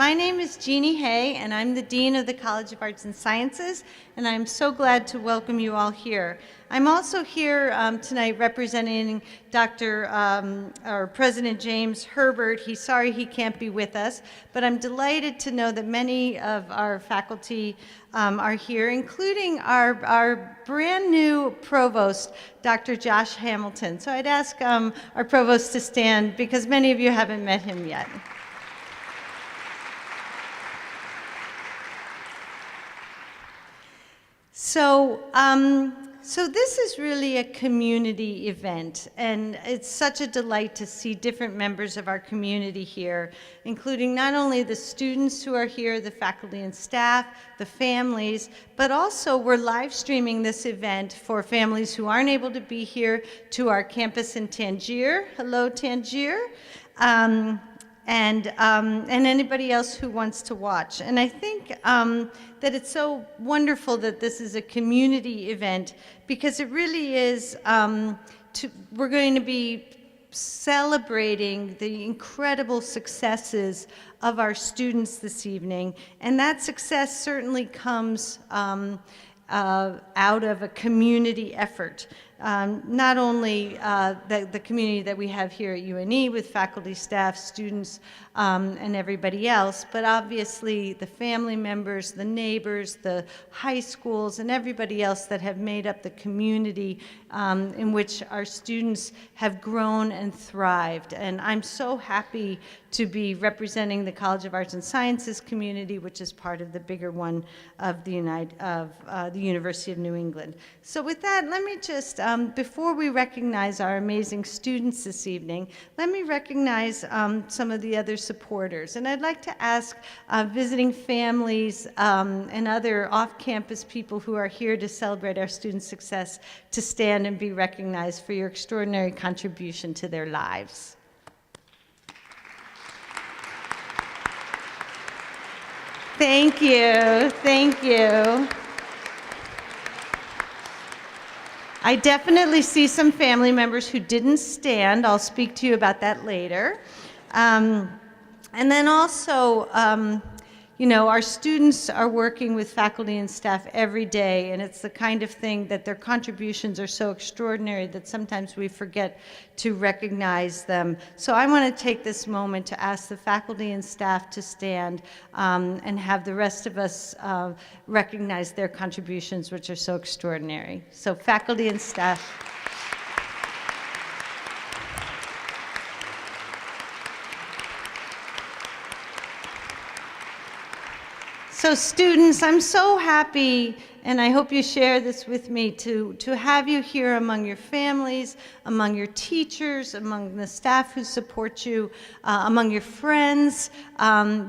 My name is Jeannie Hay, and I'm the Dean of the College of Arts and Sciences, and I'm so glad to welcome you all here. I'm also here tonight representing President James Herbert. He's sorry he can't be with us, but I'm delighted to know that many of our faculty are here, including our brand new provost, Dr. Josh Hamilton. So I'd ask our provost to stand because many of you haven't met him yet. So this is really a community event, and it's such a delight to see different members of our community here, including not only the students who are here, the faculty and staff, the families, but also we're live streaming this event for families who aren't able to be here to our campus in Tangier. Hello, Tangier. And anybody else who wants to watch. And I think that it's so wonderful that this is a community event because it really is, we're going to be celebrating the incredible successes of our students this evening. And that success certainly comes out of a community effort. Not only the community that we have here at UNE with faculty, staff, students, and everybody else, but obviously the family members, the neighbors, the high schools, and everybody else that have made up the community in which our students have grown and thrived. And I'm so happy to be representing the College of Arts and Sciences community, which is part of the bigger one of the University of New England. So with that, let me just, before we recognize our amazing students this evening, let me recognize some of the other supporters. And I'd like to ask visiting families and other off-campus people who are here to celebrate our students' success to stand and be recognized for your extraordinary contribution to their lives. Thank you, thank you. I definitely see some family members who didn't stand. I'll speak to you about that later. And then also, you know, our students are working with faculty and staff every day, and it's the kind of thing that their contributions are so extraordinary that sometimes we forget to recognize them. So I want to take this moment to ask the faculty and staff to stand and have the rest of us recognize their contributions, which are so extraordinary. So faculty and staff. So students, I'm so happy, and I hope you share this with me, to have you here among your families, among your teachers, among the staff who support you, among your friends.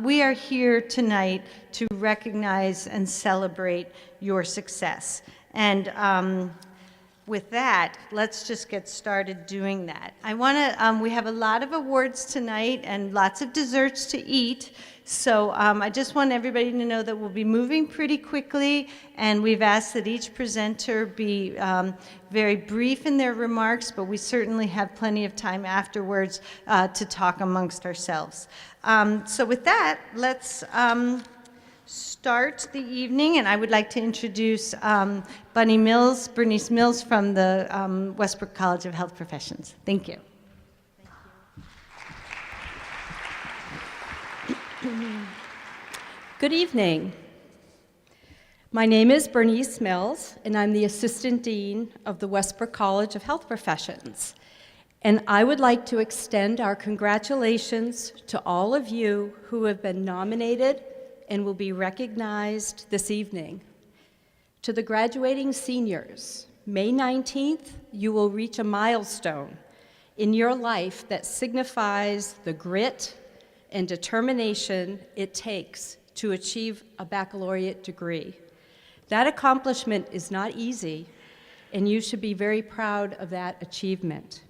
We are here tonight to recognize and celebrate your success. And with that, let's just get started doing that. We have a lot of awards tonight and lots of desserts to eat. So I just want everybody to know that we'll be moving pretty quickly, and we've asked that each presenter be very brief in their remarks, but we certainly have plenty of time afterwards to talk amongst ourselves. So with that, let's start the evening, and I would like to introduce Bernice Mills from the Westbrook College of Health Professions. Thank you. Good evening. My name is Bernice Mills, and I'm the Assistant Dean of the Westbrook College of Health Professions. And I would like to extend our congratulations to all of you who have been nominated and will be recognized this evening. To the graduating seniors, May 19th, you will reach a milestone in your life that signifies the grit and determination it takes to achieve a baccalaureate degree. That accomplishment is not easy, and you should be very proud of that achievement.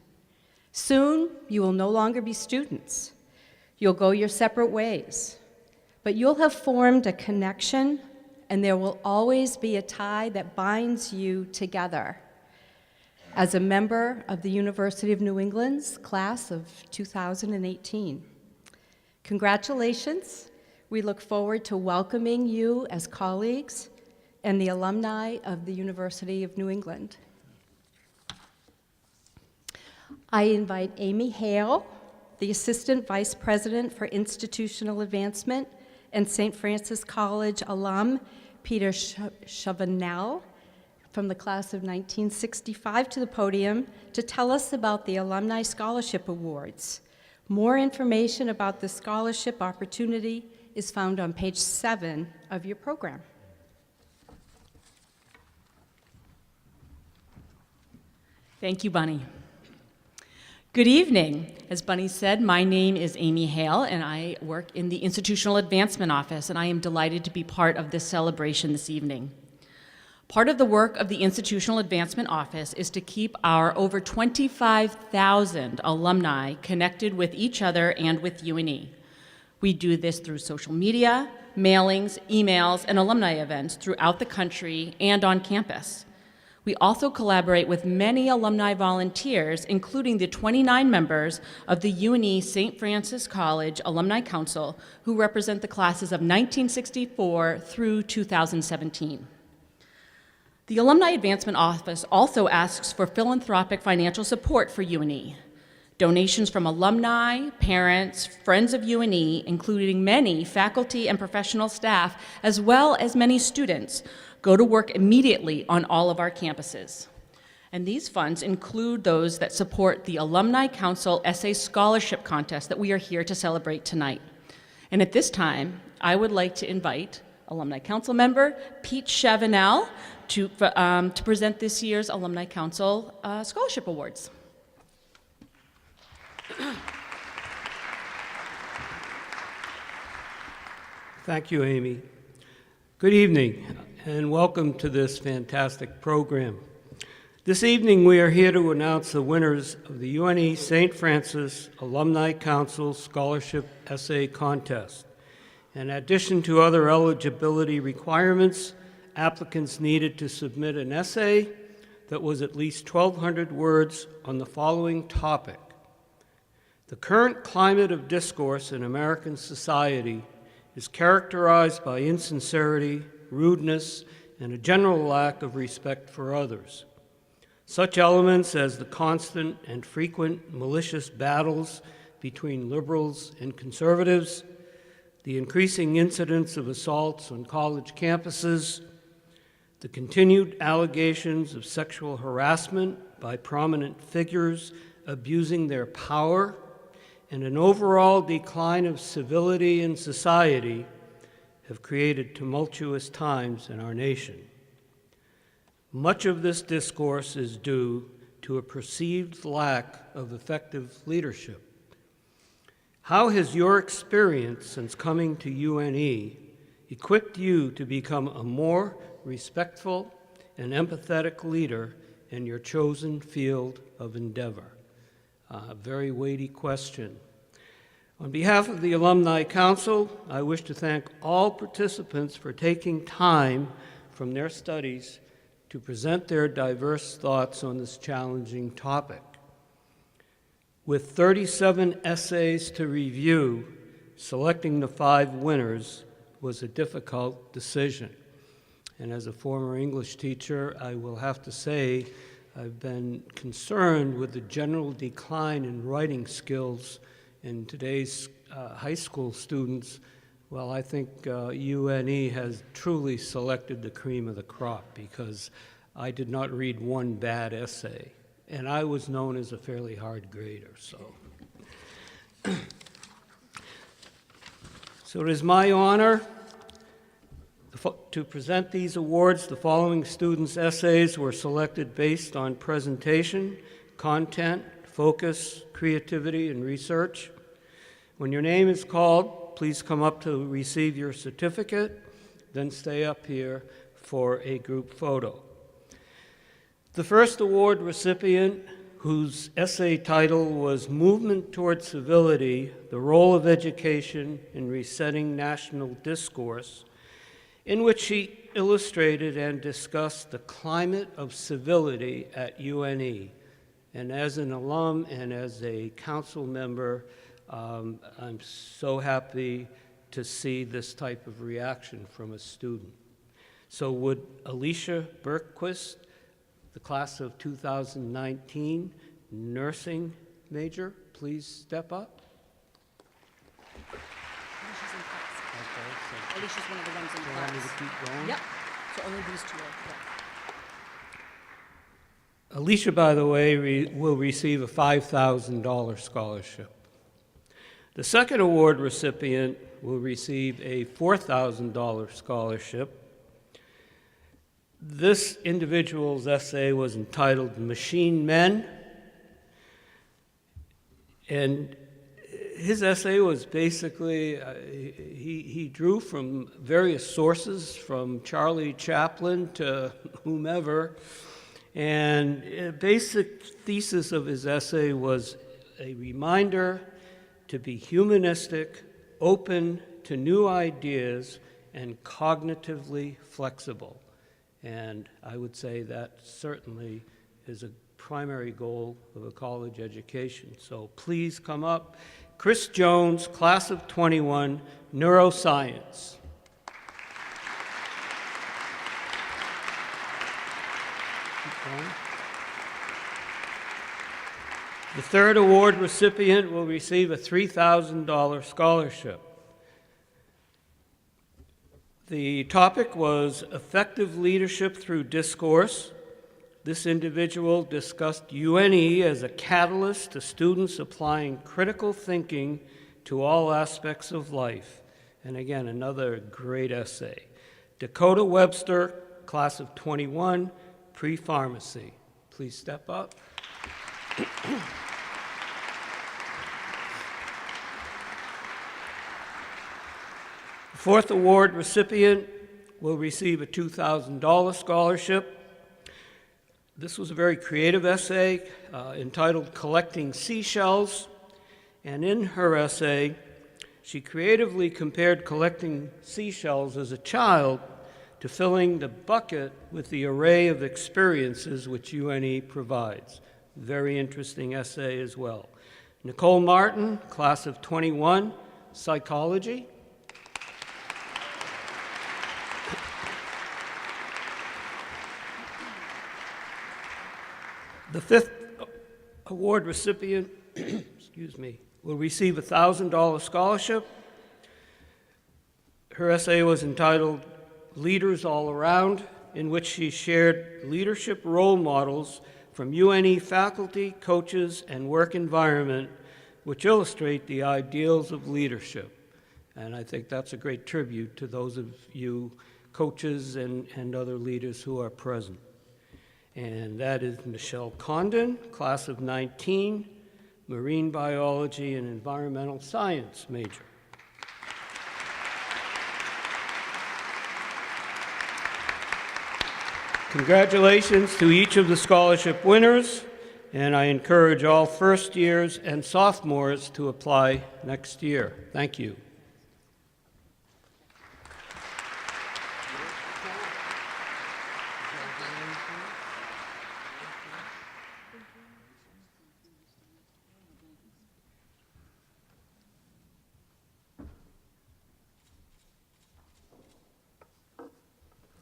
Soon, you will no longer be students. You'll go your separate ways, but you'll have formed a connection, and there will always be a tie that binds you together. As a member of the University of New England's class of 2018. Congratulations. We look forward to welcoming you as colleagues and the alumni of the University of New England. I invite Amy Hale, the Assistant Vice President for Institutional Advancement, and St. Francis College alum Peter Chavanel from the class of 1965 to the podium to tell us about the Alumni Scholarship Awards. More information about the scholarship opportunity is found on page 7 of your program. Thank you, Bunny. Good evening. As Bunny said, my name is Amy Hale, and I work in the Institutional Advancement Office, and I am delighted to be part of this celebration this evening. Part of the work of the Institutional Advancement Office is to keep our over 25,000 alumni connected with each other and with UNE. We do this through social media, mailings, emails, and alumni events throughout the country and on campus. We also collaborate with many alumni volunteers, including the 29 members of the UNE St. Francis College Alumni Council, who represent the classes of 1964 through 2017. The Alumni Advancement Office also asks for philanthropic financial support for UNE. Donations from alumni, parents, friends of UNE, including many faculty and professional staff, as well as many students, go to work immediately on all of our campuses. And these funds include those that support the Alumni Council Essay Scholarship Contest that we are here to celebrate tonight. And at this time, I would like to invite Alumni Council member Pete Chavanel to present this year's Alumni Council Scholarship Awards. Thank you, Amy. Good evening, and welcome to this fantastic program. This evening, we are here to announce the winners of the UNE St. Francis Alumni Council Scholarship Essay Contest. In addition to other eligibility requirements, applicants needed to submit an essay that was at least 1,200 words on the following topic: the current climate of discourse in American society is characterized by insincerity, rudeness, and a general lack of respect for others. Such elements as the constant and frequent malicious battles between liberals and conservatives, the increasing incidence of assaults on college campuses, the continued allegations of sexual harassment by prominent figures abusing their power, and an overall decline of civility in society have created tumultuous times in our nation. Much of this discourse is due to a perceived lack of effective leadership. How has your experience since coming to UNE equipped you to become a more respectful and empathetic leader in your chosen field of endeavor? A very weighty question. On behalf of the Alumni Council, I wish to thank all participants for taking time from their studies to present their diverse thoughts on this challenging topic. With 37 essays to review, selecting the 5 winners was a difficult decision. And as a former English teacher, I will have to say I've been concerned with the general decline in writing skills in today's high school students. Well, I think UNE has truly selected the cream of the crop, because I did not read one bad essay, and I was known as a fairly hard grader. So it is my honor to present these awards. The following students' essays were selected based on presentation, content, focus, creativity, and research. When your name is called, please come up to receive your certificate, then stay up here for a group photo. The first award recipient, whose essay title was Movement Toward Civility, the Role of Education in Resetting National Discourse, in which she illustrated and discussed the climate of civility at UNE. And as an alum and as a council member, I'm so happy to see this type of reaction from a student. So would Alicia Bergquist, the class of 2019 nursing major, please step up? Alicia's in class. Okay, so Alicia's one of the ones in do you want me to class. keep going? Yep. So only these two are. Yeah. Alicia, by the way, will receive a $5,000 scholarship. The second award recipient will receive a $4,000 scholarship. This individual's essay was entitled Machine Men, and his essay was basically, he drew from various sources, from Charlie Chaplin to whomever, and a basic thesis of his essay was a reminder to be humanistic, open to new ideas, and cognitively flexible. And I would say that certainly is a primary goal of a college education. So please come up. Chris Jones, class of 21, Neuroscience. The third award recipient will receive a $3,000 scholarship. The topic was effective leadership through discourse. This individual discussed UNE as a catalyst to students applying critical thinking to all aspects of life. And again, another great essay. Dakota Webster, class of 21, pre-pharmacy. Please step up. The fourth award recipient will receive a $2,000 scholarship. This was a very creative essay entitled Collecting Seashells, and in her essay, she creatively compared collecting seashells as a child to filling the bucket with the array of experiences which UNE provides. Very interesting essay as well. Nicole Martin, class of 21, psychology. The fifth award recipient will receive a $1,000 scholarship. Her essay was entitled Leaders All Around, in which she shared leadership role models from UNE faculty, coaches, and work environment, which illustrate the ideals of leadership. And I think that's a great tribute to those of you coaches and other leaders who are present. And that is Michelle Condon, class of 19, marine biology and environmental science major. Congratulations to each of the scholarship winners, and I encourage all first years and sophomores to apply next year. Thank you.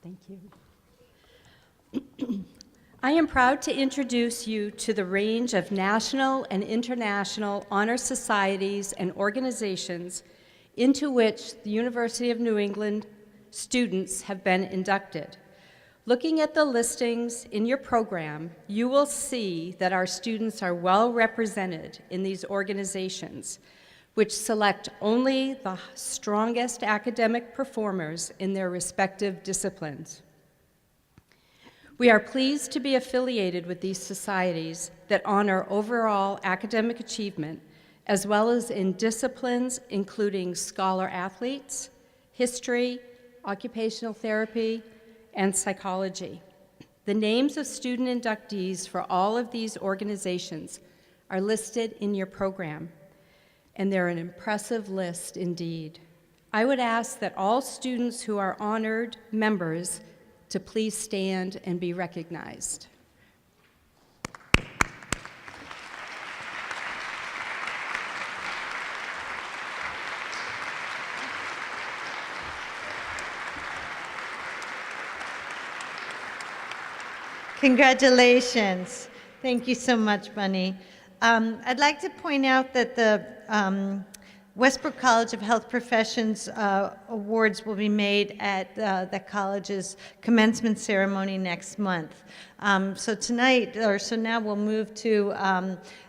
Thank you. I am proud to introduce you to the range of national and international honor societies and organizations into which the University of New England students have been inducted. Looking at the listings in your program, you will see that our students are well represented in these organizations, which select only the strongest academic performers in their respective disciplines. We are pleased to be affiliated with these societies that honor overall academic achievement, as well as in disciplines including scholar athletes, history, occupational therapy, and psychology. The names of student inductees for all of these organizations are listed in your program, and they're an impressive list indeed. I would ask that all students who are honored members to please stand and be recognized. Congratulations. Thank you so much, Bunny. I'd like to point out that the Westbrook College of Health Professions awards will be made at the college's commencement ceremony next month. So now we'll move to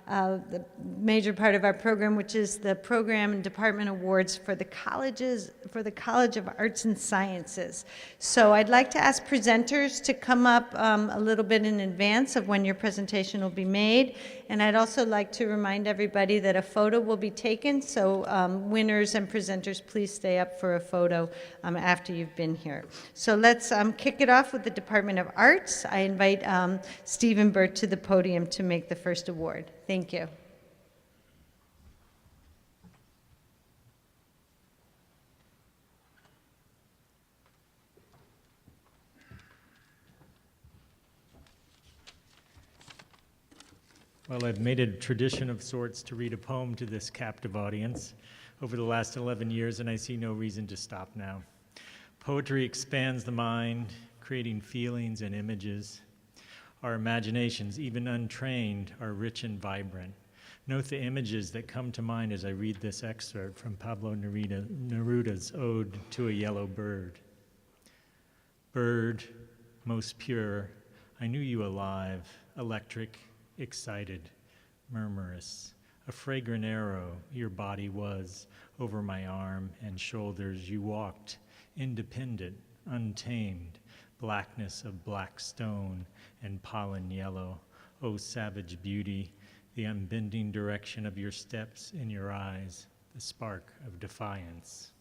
the major part of our program, which is the program and department awards for the College of Arts and Sciences. So I'd like to ask presenters to come up a little bit in advance of when your presentation will be made. And I'd also like to remind everybody that a photo will be taken, so winners and presenters, please stay up for a photo after you've been here. So let's kick it off with the Department of Arts. I invite Stephen Burt to the podium to make the first award. Thank you. Well, I've made it a tradition of sorts to read a poem to this captive audience over the last 11 years, and I see no reason to stop now. Poetry expands the mind, creating feelings and images. Our imaginations, even untrained, are rich and vibrant. Note the images that come to mind as I read this excerpt from Pablo Neruda's Ode to a Yellow Bird. Bird, most pure, I knew you alive, electric, excited, murmurous. A fragrant arrow your body was over my arm and shoulders. You walked, independent, untamed, blackness of black stone and pollen yellow. O savage beauty, the unbending direction of your steps in your eyes, the spark of defiance.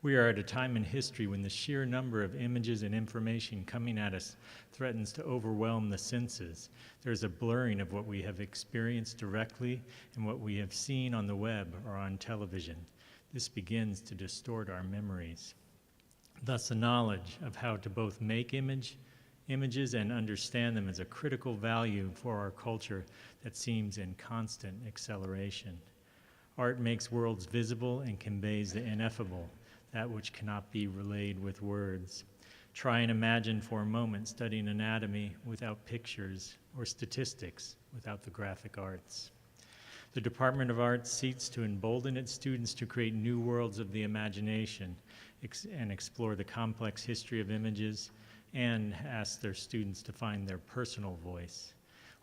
We are at a time in history when the sheer number of images and information coming at us threatens to overwhelm the senses. There's a blurring of what we have experienced directly and what we have seen on the web or on television. This begins to distort our memories. Thus, the knowledge of how to both make images and understand them is a critical value for our culture that seems in constant acceleration. Art makes worlds visible and conveys the ineffable, that which cannot be relayed with words. Try and imagine for a moment studying anatomy without pictures or statistics without the graphic arts. The Department of Arts seeks to embolden its students to create new worlds of the imagination and explore the complex history of images and ask their students to find their personal voice.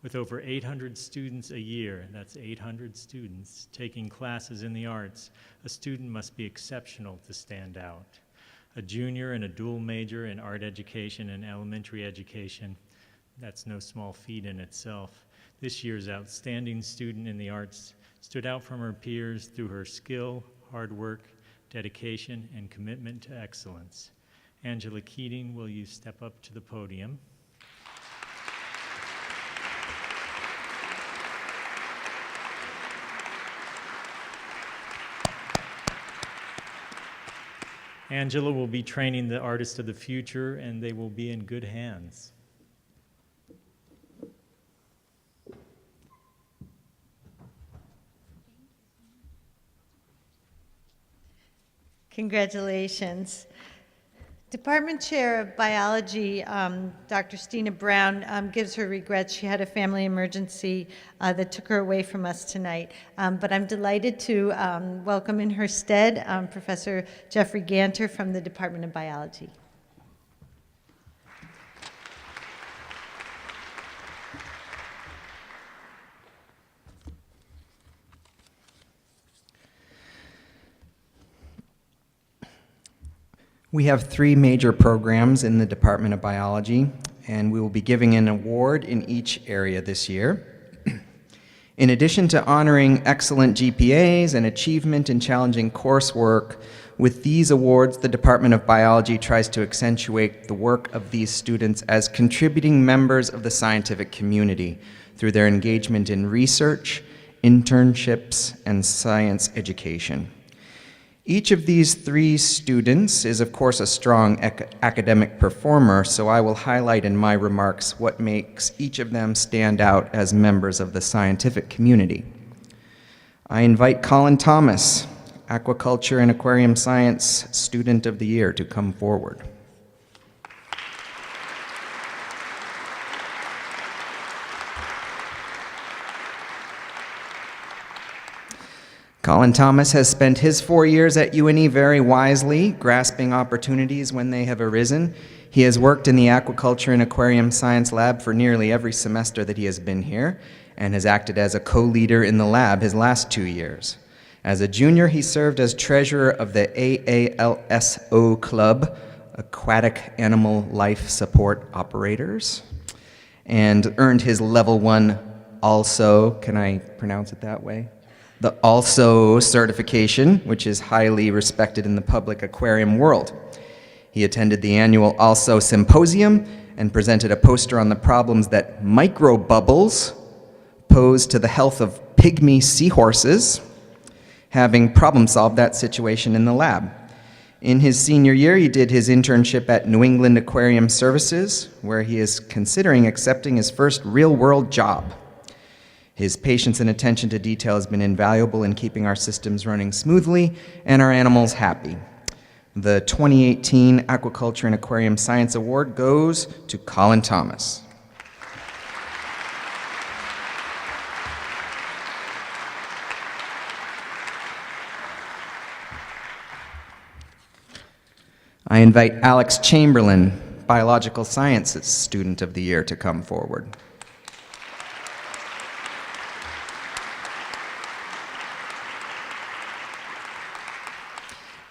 With over 800 students a year, that's 800 students, taking classes in the arts, a student must be exceptional to stand out. A junior and a dual major in art education and elementary education, that's no small feat in itself. This year's outstanding student in the arts stood out from her peers through her skill, hard work, dedication, and commitment to excellence. Angela Keating, will you step up to the podium? Angela will be training the artists of the future, and they will be in good hands. Congratulations. Department Chair of Biology, Dr. Stina Brown, gives her regrets. She had a family emergency that took her away from us tonight. But I'm delighted to welcome in her stead Professor Jeffrey Ganter from the Department of Biology. We have 3 major programs in the Department of Biology, and we will be giving an award in each area this year. In addition to honoring excellent GPAs and achievement in challenging coursework, with these awards, the Department of Biology tries to accentuate the work of these students as contributing members of the scientific community through their engagement in research, internships, and science education. Each of these 3 students is, of course, a strong academic performer, so I will highlight in my remarks what makes each of them stand out as members of the scientific community. I invite Colin Thomas, Aquaculture and Aquarium Science Student of the Year, to come forward. Colin Thomas has spent his 4 years at UNE very wisely, grasping opportunities when they have arisen. He has worked in the aquaculture and aquarium science lab for nearly every semester that he has been here, and has acted as a co-leader in the lab his last 2 years. As a junior, he served as treasurer of the AALSO Club, Aquatic Animal Life Support Operators, and earned his level 1 also, can I pronounce it that way? The also certification, which is highly respected in the public aquarium world. He attended the annual Also Symposium and presented a poster on the problems that microbubbles pose to the health of pygmy seahorses, having problem-solved that situation in the lab. In his senior year, he did his internship at New England Aquarium Services, where he is considering accepting his first real-world job. His patience and attention to detail has been invaluable in keeping our systems running smoothly and our animals happy. The 2018 Aquaculture and Aquarium Science Award goes to Colin Thomas. I invite Alex Chamberlain, Biological Sciences Student of the Year, to come forward.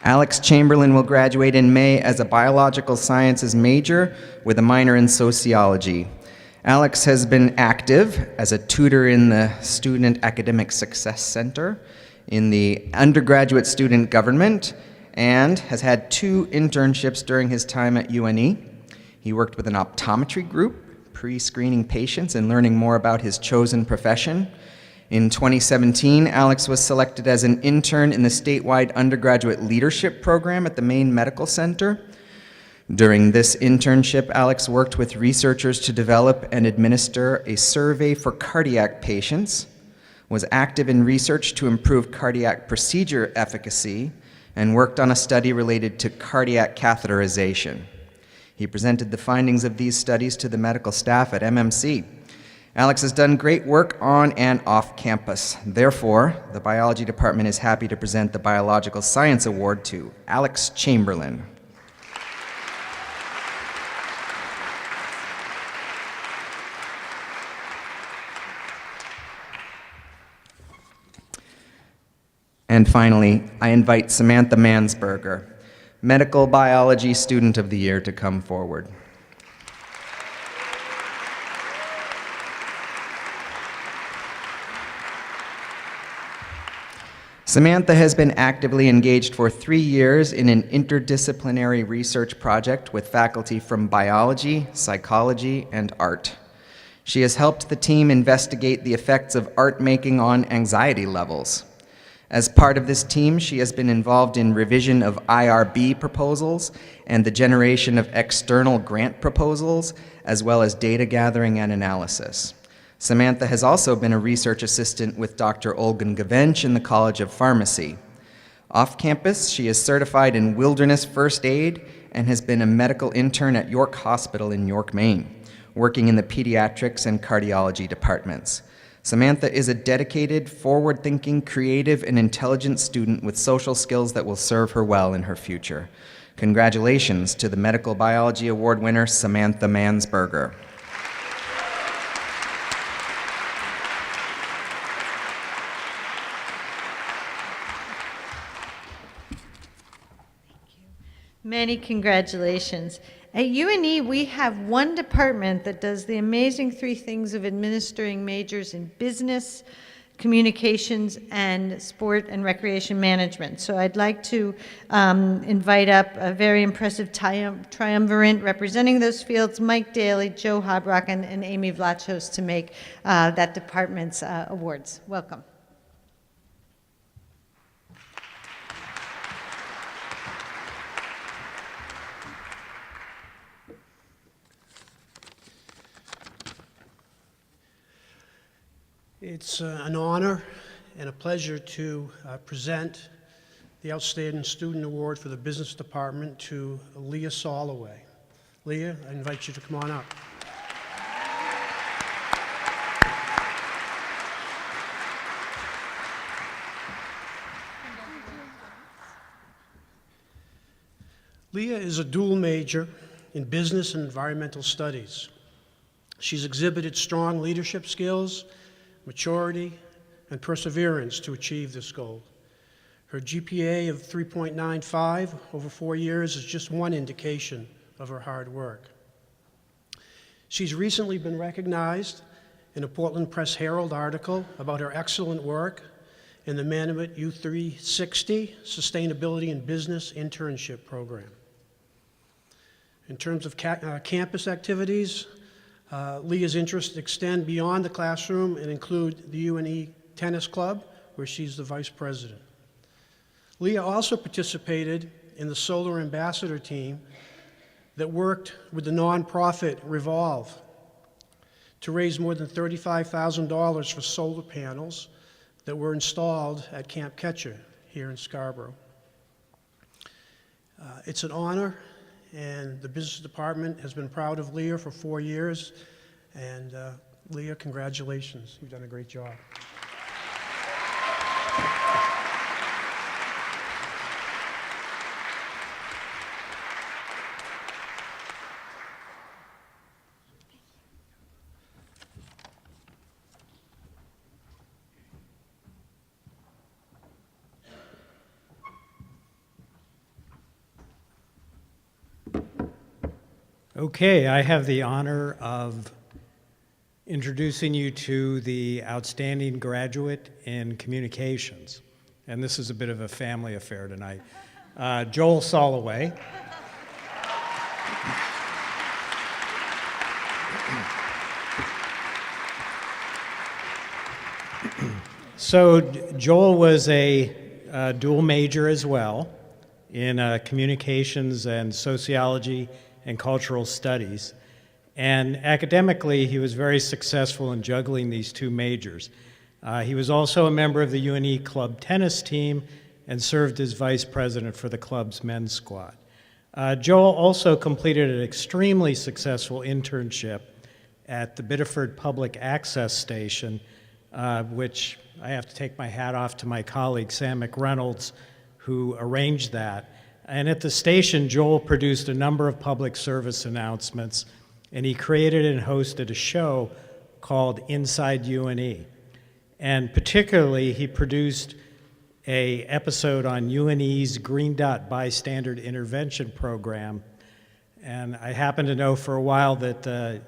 Alex Chamberlain will graduate in May as a biological sciences major with a minor in sociology. Alex has been active as a tutor in the Student Academic Success Center, in the undergraduate student government, and has had 2 internships during his time at UNE. He worked with an optometry group, pre-screening patients and learning more about his chosen profession. In 2017, Alex was selected as an intern in the statewide undergraduate leadership program at the Maine Medical Center. During this internship, Alex worked with researchers to develop and administer a survey for cardiac patients, was active in research to improve cardiac procedure efficacy, and worked on a study related to cardiac catheterization. He presented the findings of these studies to the medical staff at MMC. Alex has done great work on and off campus. Therefore, the biology department is happy to present the Biological Science Award to Alex Chamberlain. And finally, I invite Samantha Mansberger, Medical Biology Student of the Year, to come forward. Samantha has been actively engaged for 3 years in an interdisciplinary research project with faculty from biology, psychology, and art. She has helped the team investigate the effects of art making on anxiety levels. As part of this team, she has been involved in revision of IRB proposals and the generation of external grant proposals, as well as data gathering and analysis. Samantha has also been a research assistant with Dr. Olgun Gavench in the College of Pharmacy. Off campus, she is certified in wilderness first aid and has been a medical intern at York Hospital in York, Maine, working in the pediatrics and cardiology departments. Samantha is a dedicated, forward-thinking, creative, and intelligent student with social skills that will serve her well in her future. Congratulations to the Medical Biology Award winner, Samantha Mansberger. Many congratulations. At UNE, we have one department that does the amazing 3 things of administering majors in business, communications, and sport and recreation management. So I'd like to invite up a very impressive triumvirate representing those fields, Mike Daly, Joe Hobrock, and Amy Vlachos, to make that department's awards. Welcome. It's an honor and a pleasure to present the Outstanding Student Award for the Business Department to Leah Solloway. Leah, I invite you to come on up. Leah is a dual major in business and environmental studies. She's exhibited strong leadership skills, maturity, and perseverance to achieve this goal. Her GPA of 3.95 over 4 years is just one indication of her hard work. She's recently been recognized in a Portland Press Herald article about her excellent work in the Management U360 Sustainability in Business Internship Program. In terms of campus activities, Leah's interests extend beyond the classroom and include the UNE Tennis Club, where she's the vice president. Leah also participated in the Solar Ambassador team that worked with the nonprofit Revolve to raise more than $35,000 for solar panels that were installed at Camp Ketcher here in Scarborough. It's an honor, and the business department has been proud of Leah for 4 years. And Leah, congratulations. You've done a great job. Okay, I have the honor of introducing you to the outstanding graduate in communications. And this is a bit of a family affair tonight. Joel Solloway. So Joel was a dual major as well in communications and sociology and cultural studies. And academically, he was very successful in juggling these two majors. He was also a member of the UNE club tennis team and served as vice president for the club's men's squad. Joel also completed an extremely successful internship at the Biddeford Public Access Station, which I have to take my hat off to my colleague, Sam McReynolds, who arranged that. And at the station, Joel produced a number of public service announcements, and he created and hosted a show called Inside UNE. And particularly, he produced an episode on UNE's Green Dot Bystander Intervention Program. And I happen to know for a while that the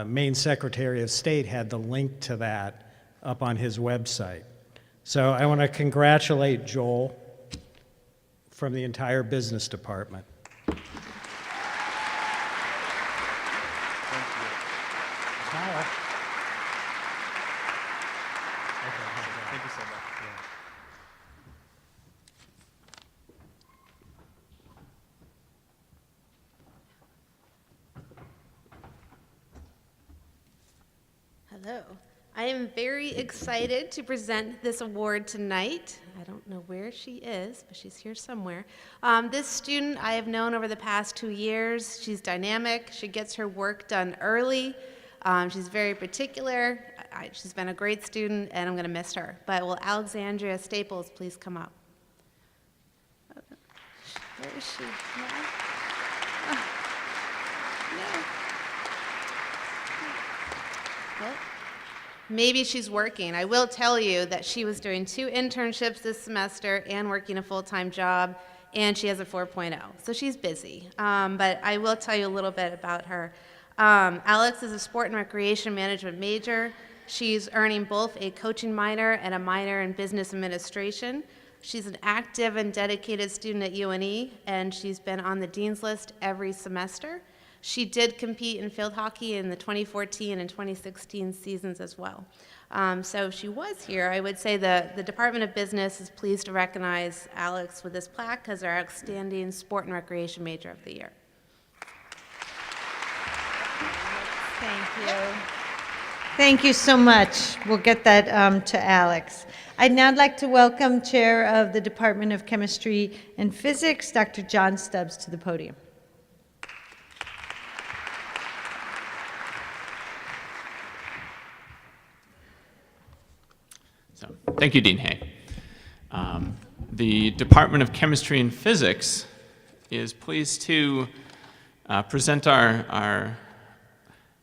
Maine Secretary of State had the link to that up on his website. So I want to congratulate Joel from the entire business department. Thank you so much. Hello. I am very excited to present this award tonight. I don't know where she is, but she's here somewhere. This student I have known over the past 2 years. She's dynamic. She gets her work done early. She's very particular. She's been a great student, and I'm going to miss her. But will Alexandria Staples please come up? Where is she? No. Well, maybe she's working. I will tell you that she was doing 2 internships this semester and working a full-time job, and she has a 4.0, so she's busy. But I will tell you a little bit about her. Alex is a sport and recreation management major. She's earning both a coaching minor and a minor in business administration. She's an active and dedicated student at UNE, and she's been on the dean's list every semester. She did compete in field hockey in the 2014 and 2016 seasons as well. So if she was here, I would say the Department of Business is pleased to recognize Alex with this plaque as our outstanding sport and recreation major of the year. Thank you. Thank you so much. We'll get that to Alex. I'd now like to welcome Chair of the Department of Chemistry and Physics, Dr. John Stubbs, to the podium. Thank you, Dean Hay. The Department of Chemistry and Physics is pleased to present our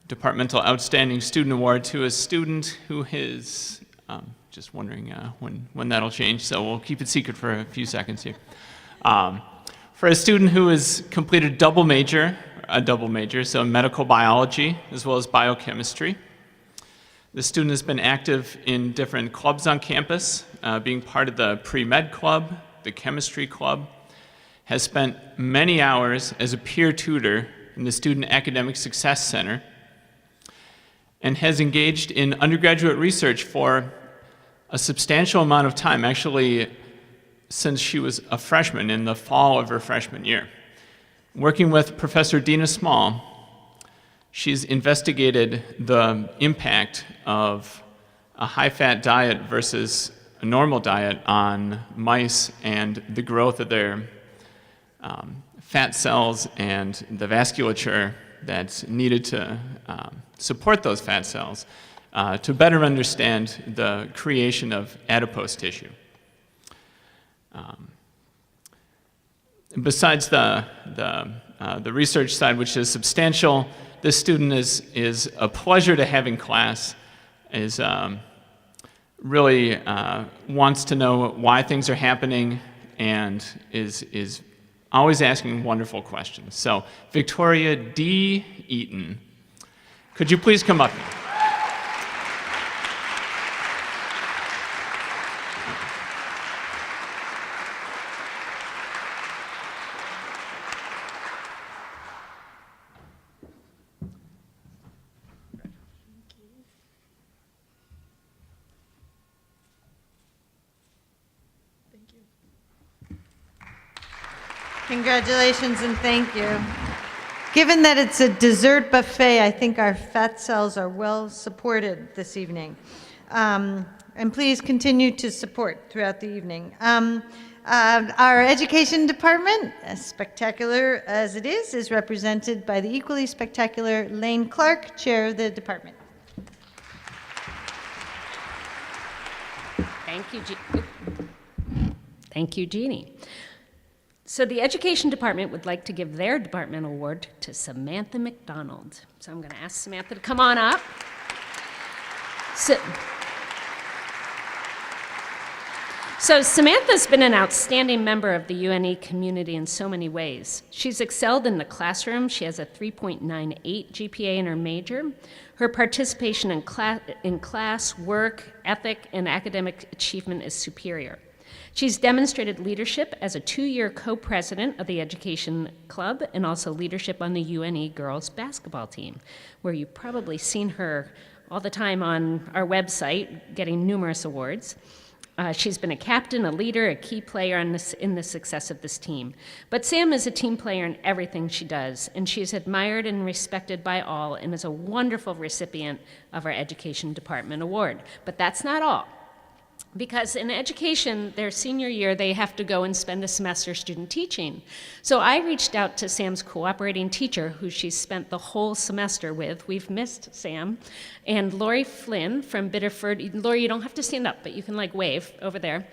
Departmental Outstanding Student Award to a student who is, just wondering when that'll change, so we'll keep it secret for a few seconds here. For a student who has completed a double major, so medical biology as well as biochemistry. The student has been active in different clubs on campus, being part of the pre-med club, the chemistry club, has spent many hours as a peer tutor in the Student Academic Success Center, and has engaged in undergraduate research for a substantial amount of time, actually since she was a freshman in the fall of her freshman year. Working with Professor Dina Small, she's investigated the impact of a high-fat diet versus a normal diet on mice and the growth of their fat cells and the vasculature that's needed to support those fat cells to better understand the creation of adipose tissue. Besides the research side, which is substantial, this student is a pleasure to have in class, is really wants to know why things are happening, and is always asking wonderful questions. So, Victoria D. Eaton, could you please come up here? Congratulations and thank you. Given that it's a dessert buffet, I think our fat cells are well supported this evening. And please continue to support throughout the evening. Our education department, as spectacular as it is represented by the equally spectacular Lane Clark, chair of the department. Thank you, Jeannie. So the Education Department would like to give their departmental award to Samantha Mcdonald. So I'm going to ask Samantha to come on up. So Samantha's been an outstanding member of the UNE community in so many ways. She's excelled in the classroom. She has a 3.98 GPA in her major. Her participation in class, work, ethic, and academic achievement is superior. She's demonstrated leadership as a 2-year co-president of the Education Club and also leadership on the UNE girls basketball team, where you've probably seen her all the time on our website getting numerous awards. She's been a captain, a leader, a key player in the success of this team. But Sam is a team player in everything she does, and she's admired and respected by all and is a wonderful recipient of our Education Department Award. But that's not all. Because in education, their senior year, they have to go and spend a semester student teaching. So I reached out to Sam's cooperating teacher, who she's spent the whole semester with. We've missed Sam. And Lori Flynn from Biddeford. Lori, you don't have to stand up, but you can wave over there.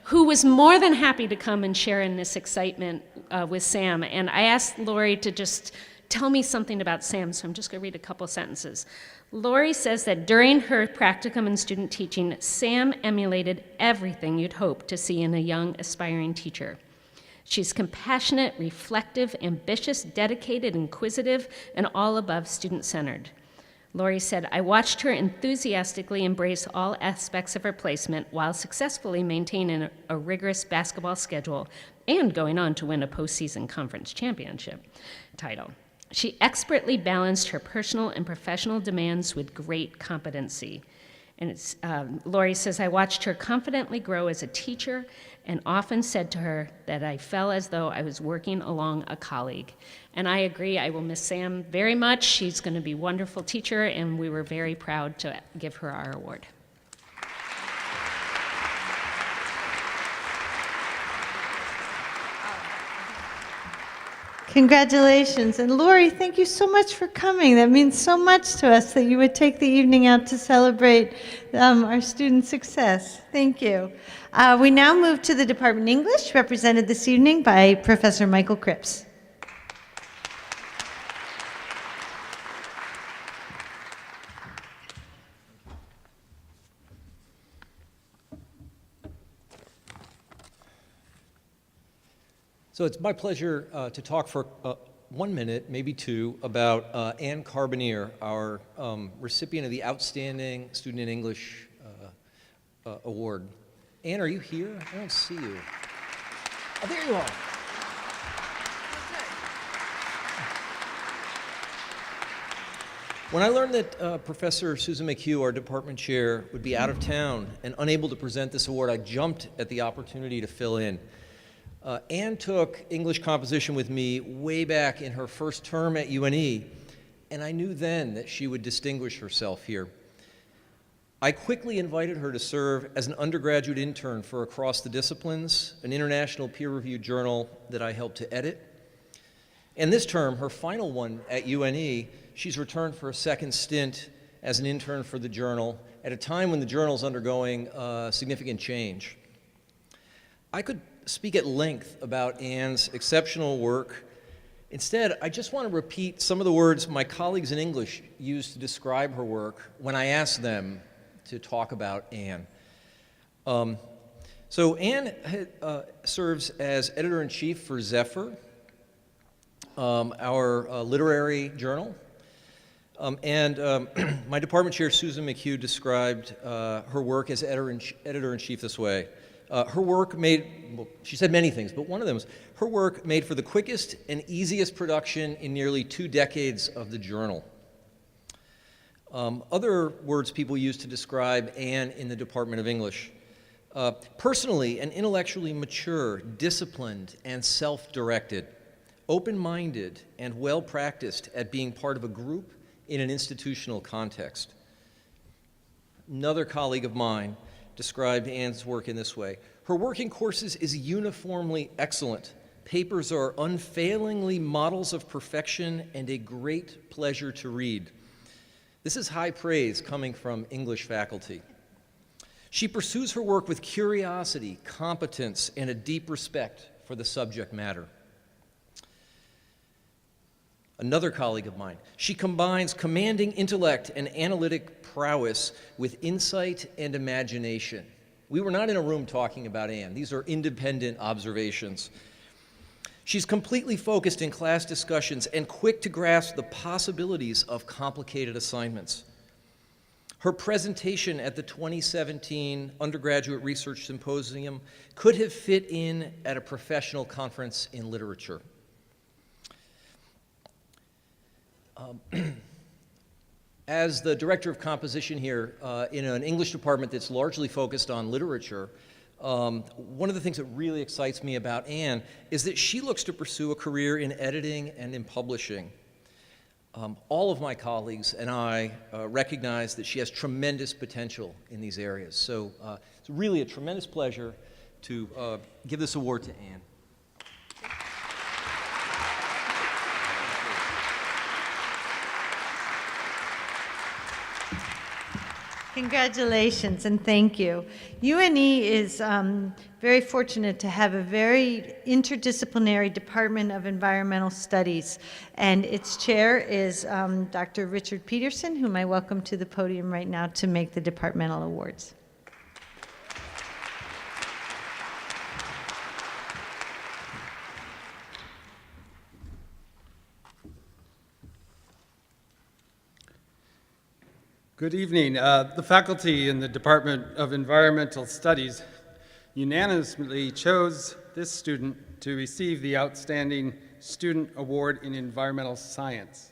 Who was more than happy to come and share in this excitement with Sam. And I asked Lori to just tell me something about Sam, so I'm just going to read a couple sentences. Lori says that during her practicum in student teaching, Sam emulated everything you'd hope to see in a young, aspiring teacher. She's compassionate, reflective, ambitious, dedicated, inquisitive, and all above student-centered. Lori said, I watched her enthusiastically embrace all aspects of her placement while successfully maintaining a rigorous basketball schedule and going on to win a postseason conference championship title. She expertly balanced her personal and professional demands with great competency. And Lori says, I watched her confidently grow as a teacher and often said to her that I felt as though I was working along a colleague. And I agree, I will miss Sam very much. She's going to be a wonderful teacher, and we were very proud to give her our award. Congratulations. And Lori, thank you so much for coming. That means so much to us that you would take the evening out to celebrate our student success. Thank you. We now move to the Department of English, represented this evening by Professor Michael Cripps. So it's my pleasure to talk for 1 minute, maybe two, about Anne Carboneer, our recipient of the Outstanding Student in English Award. Anne, are you here? I don't see you. Oh, there you are. When I learned that Professor Susan McHugh, our department chair, would be out of town and unable to present this award, I jumped at the opportunity to fill in. Anne took English composition with me way back in her first term at UNE, and I knew then that she would distinguish herself here. I quickly invited her to serve as an undergraduate intern for Across the Disciplines, an international peer-reviewed journal that I helped to edit. And this term, her final one at UNE, she's returned for a second stint as an intern for the journal at a time when the journal's undergoing significant change. I could speak at length about Anne's exceptional work. Instead, I just want to repeat some of the words my colleagues in English used to describe her work when I asked them to talk about Anne. So Anne serves as editor-in-chief for Zephyr, our literary journal. My department chair, Susan McHugh, described her work as editor-in-chief this way. Her work made, well, she said many things, but one of them was her work made for the quickest and easiest production in nearly 2 decades of the journal. Other words people use to describe Anne in the Department of English. Personally and intellectually mature, disciplined, and self-directed, open-minded, and well-practiced at being part of a group in an institutional context. Another colleague of mine described Anne's work in this way. Her work in courses is uniformly excellent. Papers are unfailingly models of perfection and a great pleasure to read. This is high praise coming from English faculty. She pursues her work with curiosity, competence, and a deep respect for the subject matter. Another colleague of mine, she combines commanding intellect and analytic prowess with insight and imagination. We were not in a room talking about Anne. These are independent observations. She's completely focused in class discussions and quick to grasp the possibilities of complicated assignments. Her presentation at the 2017 Undergraduate Research Symposium could have fit in at a professional conference in literature. As the director of composition here in an English department that's largely focused on literature, one of the things that really excites me about Anne is that she looks to pursue a career in editing and in publishing. All of my colleagues and I recognize that she has tremendous potential in these areas. So it's really a tremendous pleasure to give this award to Anne. Congratulations and thank you. UNE is very fortunate to have a very interdisciplinary Department of Environmental Studies, and its chair is Dr. Richard Peterson, whom I welcome to the podium right now to make the departmental awards. Good evening. The faculty in the Department of Environmental Studies unanimously chose this student to receive the Outstanding Student Award in Environmental Science.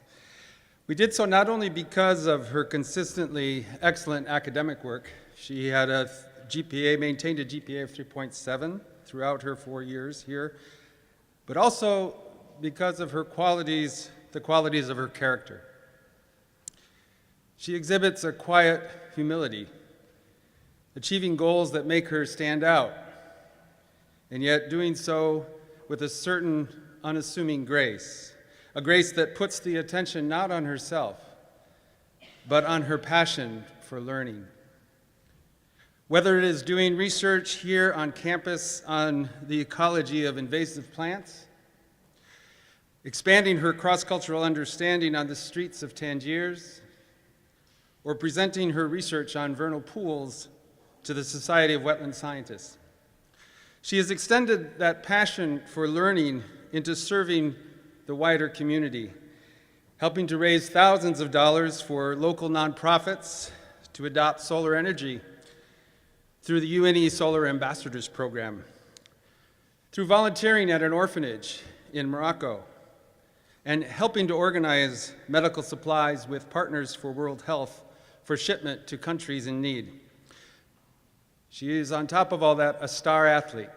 We did so not only because of her consistently excellent academic work. She had maintained a GPA of 3.7 throughout her 4 years here, but also because of her qualities, the qualities of her character. She exhibits a quiet humility, achieving goals that make her stand out, and yet doing so with a certain unassuming grace, a grace that puts the attention not on herself, but on her passion for learning. Whether it is doing research here on campus on the ecology of invasive plants, expanding her cross-cultural understanding on the streets of Tangiers, or presenting her research on vernal pools to the Society of Wetland Scientists. She has extended that passion for learning into serving the wider community, helping to raise thousands of dollars for local nonprofits to adopt solar energy through the UNE Solar Ambassadors Program, through volunteering at an orphanage in Morocco, and helping to organize medical supplies with Partners for World Health for shipment to countries in need. She is, on top of all that, a star athlete,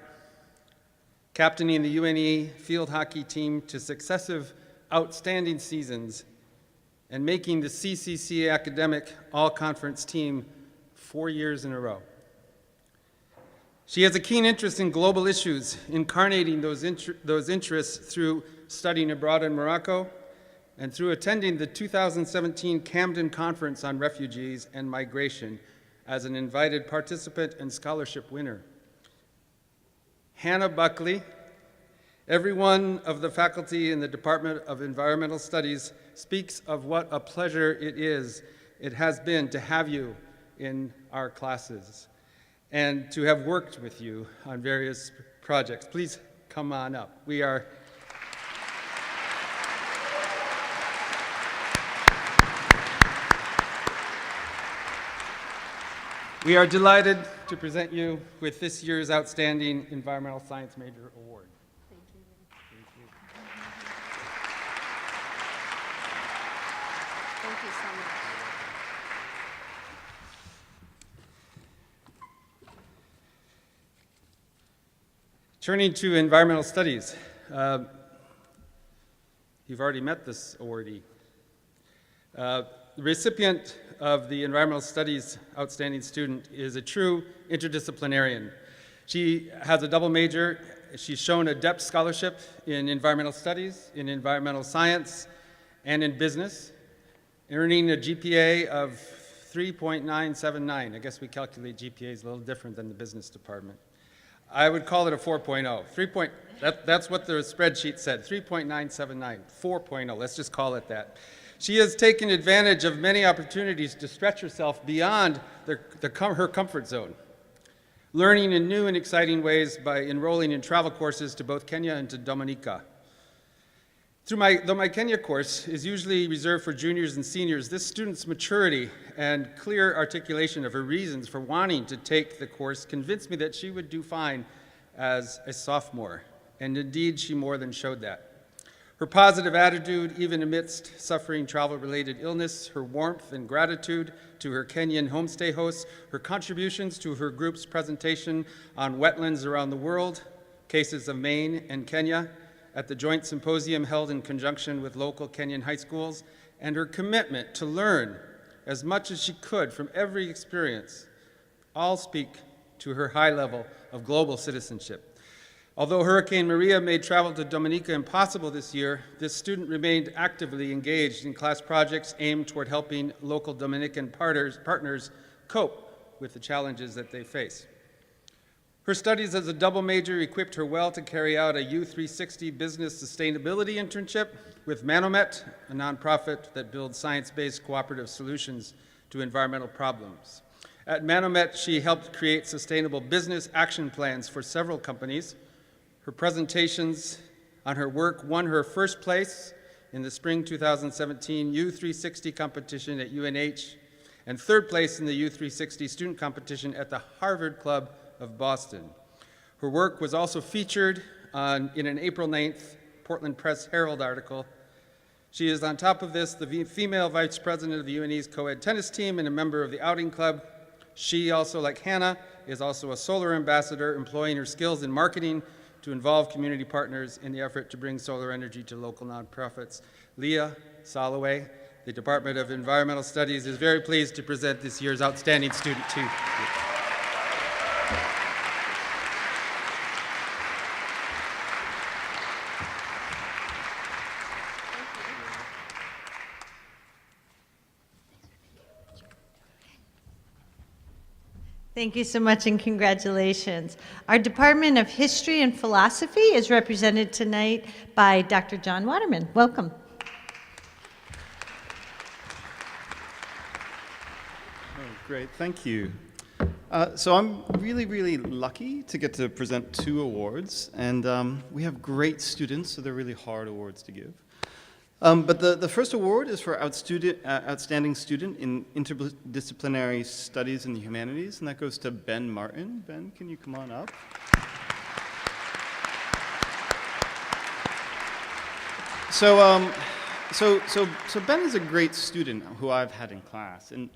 captaining the UNE field hockey team to successive outstanding seasons and making the CCC academic all-conference team 4 years in a row. She has a keen interest in global issues, incarnating those interests through studying abroad in Morocco and through attending the 2017 Camden Conference on Refugees and Migration as an invited participant and scholarship winner. Hannah Buckley, every one of the faculty in the Department of Environmental Studies speaks of what a pleasure it has been to have you in our classes and to have worked with you on various projects. Please come on up. We are delighted to present you with this year's Outstanding Environmental Science Major Award. Thank you. Thank you so much. Turning to environmental studies, you've already met this awardee. The recipient of the Environmental Studies Outstanding Student is a true interdisciplinarian. She has a double major. She's shown a depth scholarship in environmental studies, in environmental science, and in business, earning a GPA of 3.979. I guess we calculate GPAs a little different than the business department. I would call it a 4.0. That's what the spreadsheet said, 3.979, 4.0, let's just call it that. She has taken advantage of many opportunities to stretch herself beyond her comfort zone, learning in new and exciting ways by enrolling in travel courses to both Kenya and to Dominica. Though my Kenya course is usually reserved for juniors and seniors, this student's maturity and clear articulation of her reasons for wanting to take the course convinced me that she would do fine as a sophomore, and indeed she more than showed that. Her positive attitude, even amidst suffering travel-related illness, her warmth and gratitude to her Kenyan homestay hosts, her contributions to her group's presentation on wetlands around the world, cases of Maine and Kenya, at the joint symposium held in conjunction with local Kenyan high schools, and her commitment to learn as much as she could from every experience, all speak to her high level of global citizenship. Although Hurricane Maria made travel to Dominica impossible this year, this student remained actively engaged in class projects aimed toward helping local Dominican partners cope with the challenges that they face. Her studies as a double major equipped her well to carry out a U360 business sustainability internship with Manomet, a nonprofit that builds science-based cooperative solutions to environmental problems. At Manomet, she helped create sustainable business action plans for several companies. Her presentations on her work won her first place in the spring 2017 U360 competition at UNH and third place in the U360 student competition at the Harvard Club of Boston. Her work was also featured in an April 9th Portland Press Herald article. She is, on top of this, the female vice president of the UNE's co-ed tennis team and a member of the outing club. She also, like Hannah, is also a solar ambassador, employing her skills in marketing to involve community partners in the effort to bring solar energy to local nonprofits. Leah Solloway, the Department of Environmental Studies, is very pleased to present this year's Outstanding Student to you. Thank you so much and congratulations. Our Department of History and Philosophy is represented tonight by Dr. John Waterman. Welcome. Oh, great, thank you. So I'm really, really lucky to get to present 2 awards, and we have great students, so they're really hard awards to give. But the first award is for Outstanding Student in Interdisciplinary Studies in the Humanities, and that goes to Ben Martin. Ben, can you come on up? So Ben is a great student who I've had in class, and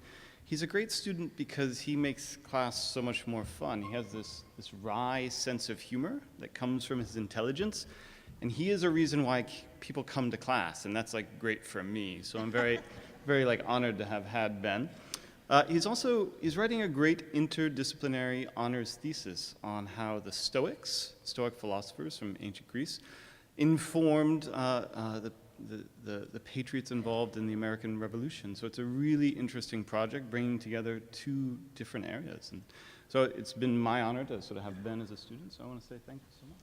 he's a great student because he makes class so much more fun. He has this wry sense of humor that comes from his intelligence, and he is a reason why people come to class, and that's like great for me. So I'm very, very like honored to have had Ben. He's writing a great interdisciplinary honors thesis on how the Stoic philosophers from ancient Greece, informed the patriots involved in the American Revolution. So it's a really interesting project, bringing together 2 different areas. And so it's been my honor to sort of have Ben as a student, so I want to say thank you so much.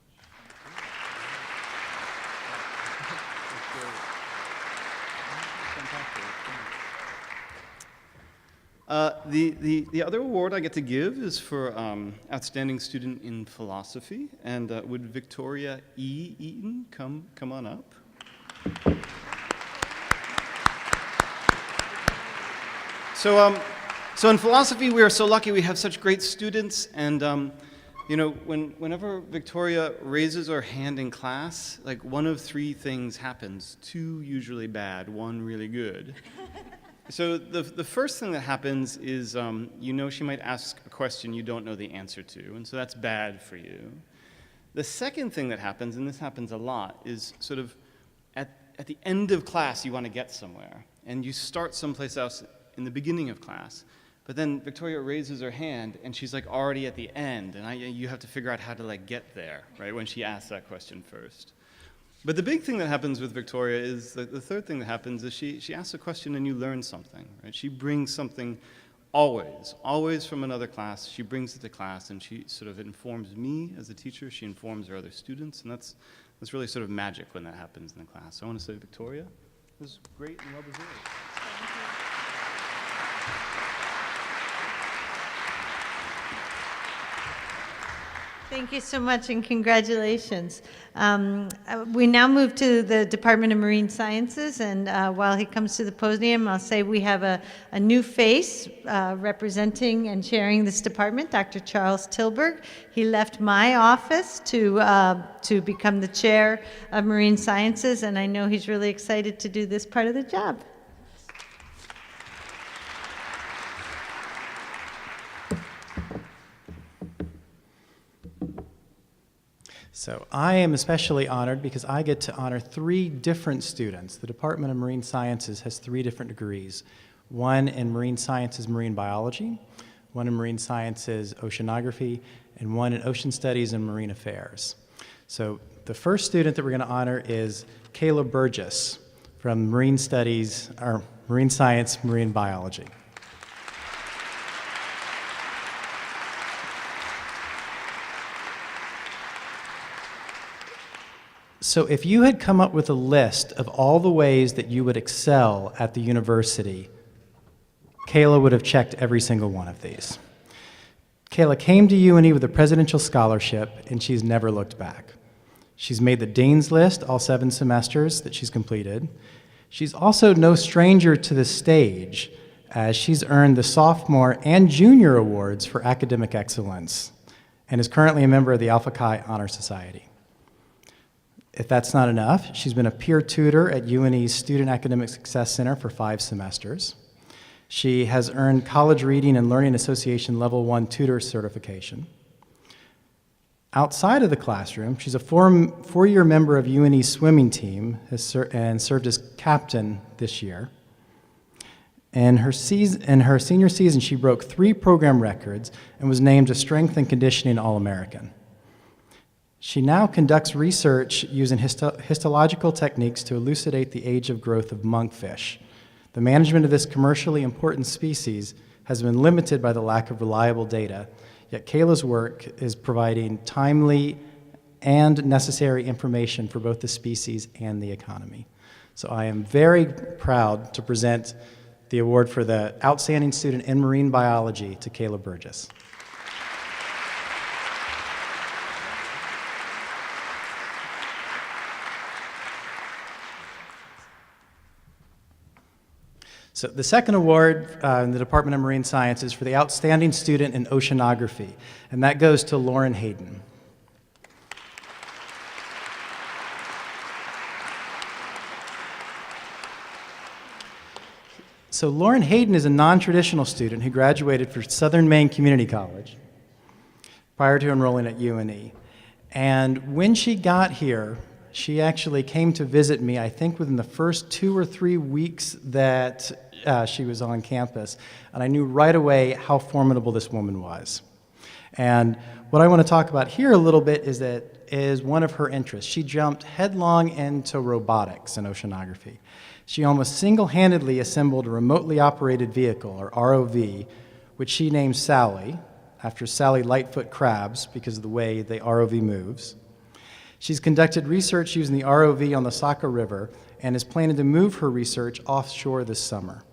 The other award I get to give is for Outstanding Student in Philosophy, and would Victoria E. Eaton come on up? So in philosophy, we are so lucky we have such great students, and you know, whenever Victoria raises her hand in class, like 1 of 3 things happens, 2 usually bad, 1 really good. So the first thing that happens is, you know, she might ask a question you don't know the answer to, and so that's bad for you. The second thing that happens, and this happens a lot, is sort of at the end of class you want to get somewhere, and you start someplace else in the beginning of class. But then Victoria raises her hand, and she's like already at the end, and you have to figure out how to like get there, right, when she asks that question first. But the big thing that happens with Victoria is, the third thing that happens is she asks a question and you learn something, right? She brings something always from another class. She brings it to class, and she sort of informs me as a teacher. She informs her other students, and that's really sort of magic when that happens in the class. So I want to say, Victoria, it was great and well-deserved. Thank you so much and congratulations. We now move to the Department of Marine Sciences, and while he comes to the podium, I'll say we have a new face representing and chairing this department, Dr. Charles Tilburg. He left my office to become the chair of Marine Sciences, and I know he's really excited to do this part of the job. So I am especially honored because I get to honor 3 different students. The Department of Marine Sciences has 3 different degrees. 1 in Marine Sciences, Marine Biology, 1 in Marine Sciences, Oceanography, and 1 in Ocean Studies and Marine Affairs. So the first student that we're going to honor is Kayla Burgess from Marine Studies, or Marine Science, Marine Biology. So if you had come up with a list of all the ways that you would excel at the university, Kayla would have checked every single one of these. Kayla came to UNE with a presidential scholarship, and she's never looked back. She's made the Dean's List all 7 semesters that she's completed. She's also no stranger to the stage, as she's earned the sophomore and junior awards for academic excellence, and is currently a member of the Alpha Chi Honor Society. If that's not enough, she's been a peer tutor at UNE's Student Academic Success Center for 5 semesters. She has earned College Reading and Learning Association Level 1 tutor certification. Outside of the classroom, she's a 4-year member of UNE's swimming team and served as captain this year. In her senior season, she broke 3 program records and was named a Strength and Conditioning All-American. She now conducts research using histological techniques to elucidate the age of growth of monkfish. The management of this commercially important species has been limited by the lack of reliable data, yet Kayla's work is providing timely and necessary information for both the species and the economy. So I am very proud to present the award for the Outstanding Student in Marine Biology to Kayla Burgess. So the second award in the Department of Marine Science is for the Outstanding Student in Oceanography, and that goes to Lauren Hayden. So Lauren Hayden is a non-traditional student who graduated from Southern Maine Community College prior to enrolling at UNE. And when she got here, she actually came to visit me, I think within the first 2 or 3 weeks that she was on campus, and I knew right away how formidable this woman was. And what I want to talk about here a little bit is one of her interests. She jumped headlong into robotics and oceanography. She almost single-handedly assembled a remotely operated vehicle, or ROV, which she named Sally, after Sally Lightfoot crabs because of the way the ROV moves. She's conducted research using the ROV on the Saco River and is planning to move her research offshore this summer.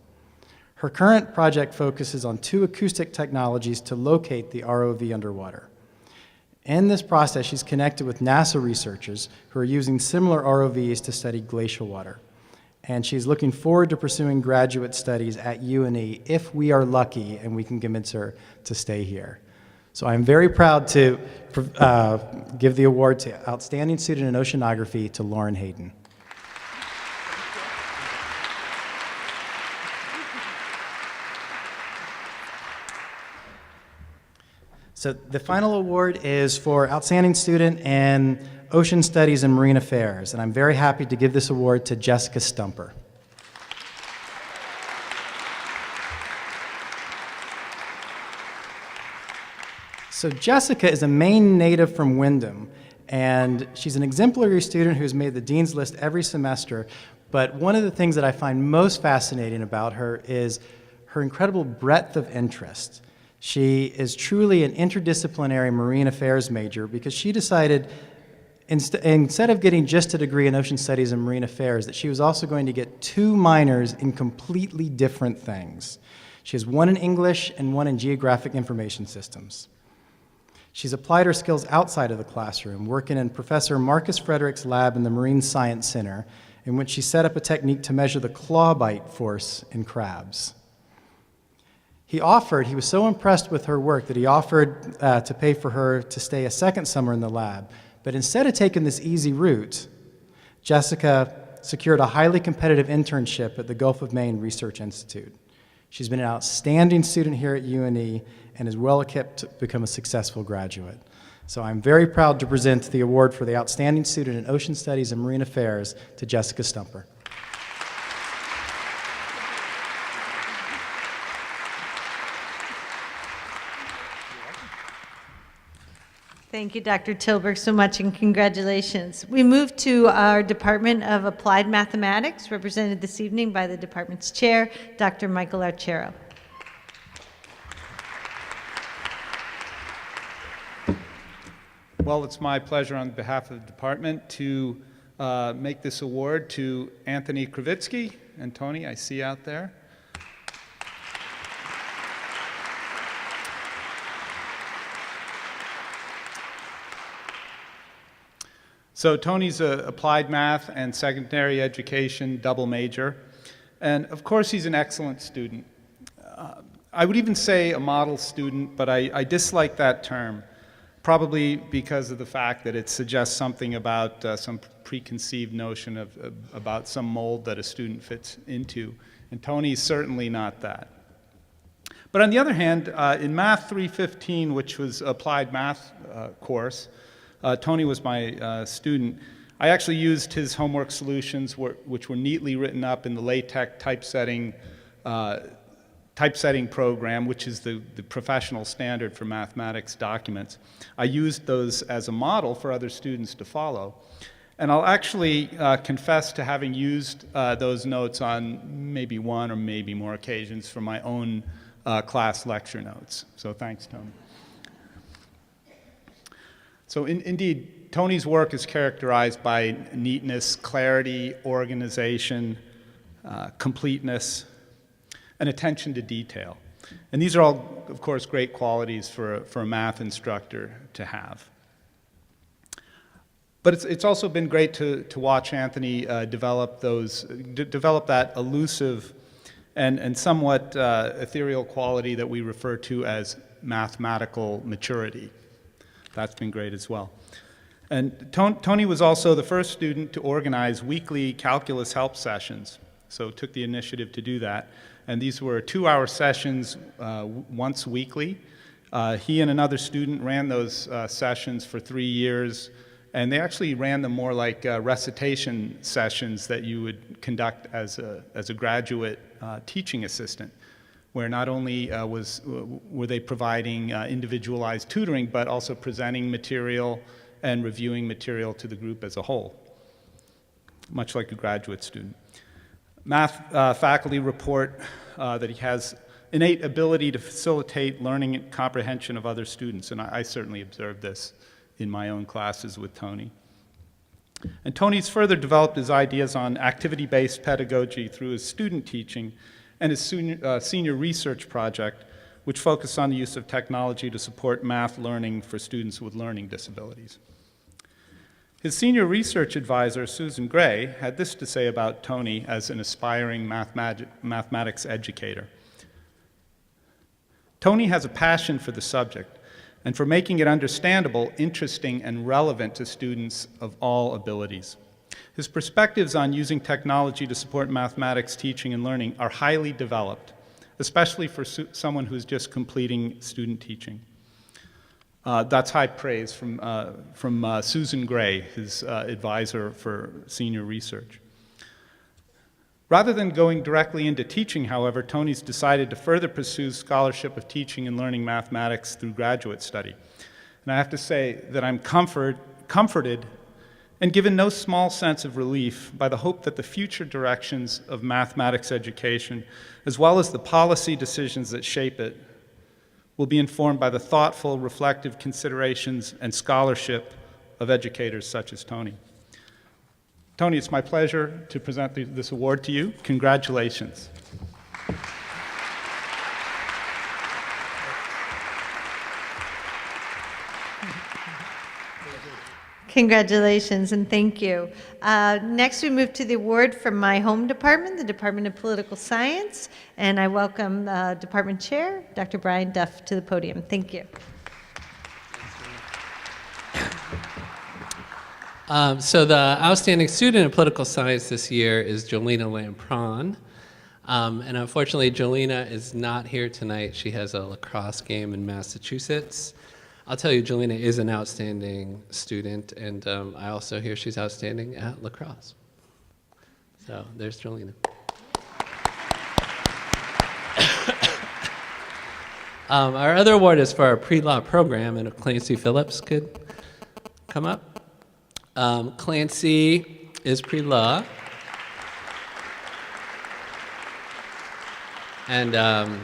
Her current project focuses on 2 acoustic technologies to locate the ROV underwater. In this process, she's connected with NASA researchers who are using similar ROVs to study glacial water. And she's looking forward to pursuing graduate studies at UNE if we are lucky and we can convince her to stay here. So I'm very proud to give the award to Outstanding Student in Oceanography to Lauren Hayden. So the final award is for Outstanding Student in Ocean Studies and Marine Affairs, and I'm very happy to give this award to Jessica Stumper. So Jessica is a Maine native from Windham, and she's an exemplary student who's made the Dean's List every semester, but one of the things that I find most fascinating about her is her incredible breadth of interest. She is truly an interdisciplinary marine affairs major because she decided instead of getting just a degree in ocean studies and marine affairs, that she was also going to get 2 minors in completely different things. She has one in English and one in geographic information systems. She's applied her skills outside of the classroom, working in Professor Marcus Frederick's lab in the Marine Science Center, in which she set up a technique to measure the claw bite force in crabs. He was so impressed with her work that he offered to pay for her to stay a second summer in the lab. But instead of taking this easy route, Jessica secured a highly competitive internship at the Gulf of Maine Research Institute. She's been an outstanding student here at UNE and is well equipped to become a successful graduate. So I'm very proud to present the award for the Outstanding Student in Ocean Studies and Marine Affairs to Jessica Stumper. Thank you, Dr. Tilburg, so much, and congratulations. We move to our Department of Applied Mathematics, represented this evening by the department's chair, Dr. Michael Archero. Well, it's my pleasure on behalf of the department to make this award to Anthony Kravitsky and Tony, I see out there. So Tony's an applied math and secondary education double major, and of course he's an excellent student. I would even say a model student, but I dislike that term, probably because of the fact that it suggests something about some preconceived notion about some mold that a student fits into, and Tony's certainly not that. But on the other hand, in Math 315, which was applied math course, Tony was my student. I actually used his homework solutions, which were neatly written up in the LaTeX typesetting program, which is the professional standard for mathematics documents. I used those as a model for other students to follow. And I'll actually confess to having used those notes on maybe one or maybe more occasions for my own class lecture notes. So thanks, Tony. So indeed, Tony's work is characterized by neatness, clarity, organization, completeness, and attention to detail. And these are all, of course, great qualities for a math instructor to have. But it's also been great to watch Anthony develop that elusive and somewhat ethereal quality that we refer to as mathematical maturity. That's been great as well. And Tony was also the first student to organize weekly calculus help sessions, so took the initiative to do that. And these were 2-hour sessions once weekly. He and another student ran those sessions for 3 years, and they actually ran them more like recitation sessions that you would conduct as a graduate teaching assistant, where not only were they providing individualized tutoring, but also presenting material and reviewing material to the group as a whole, much like a graduate student. Math faculty report that he has innate ability to facilitate learning and comprehension of other students, and I certainly observed this in my own classes with Tony. And Tony's further developed his ideas on activity-based pedagogy through his student teaching and his senior research project, which focused on the use of technology to support math learning for students with learning disabilities. His senior research advisor, Susan Gray, had this to say about Tony as an aspiring mathematics educator. Tony has a passion for the subject and for making it understandable, interesting, and relevant to students of all abilities. His perspectives on using technology to support mathematics teaching and learning are highly developed, especially for someone who's just completing student teaching. That's high praise from Susan Gray, his advisor for senior research. Rather than going directly into teaching, however, Tony's decided to further pursue scholarship of teaching and learning mathematics through graduate study. And I have to say that I'm comforted and given no small sense of relief by the hope that the future directions of mathematics education, as well as the policy decisions that shape it, will be informed by the thoughtful, reflective considerations and scholarship of educators such as Tony. Tony, it's my pleasure to present this award to you. Congratulations. Congratulations and thank you. Next we move to the award from my home department, the Department of Political Science, and I welcome Department Chair, Dr. Brian Duff, to the podium. Thank you. So the outstanding student in political science this year is Jolena Lampron. And unfortunately, Jolena is not here tonight. She has a lacrosse game in Massachusetts. I'll tell you, Jolena is an outstanding student, and I also hear she's outstanding at lacrosse. So there's Jolena. Our other award is for our pre-law program, and if Clancy Phillips could come up. Clancy is pre-law. And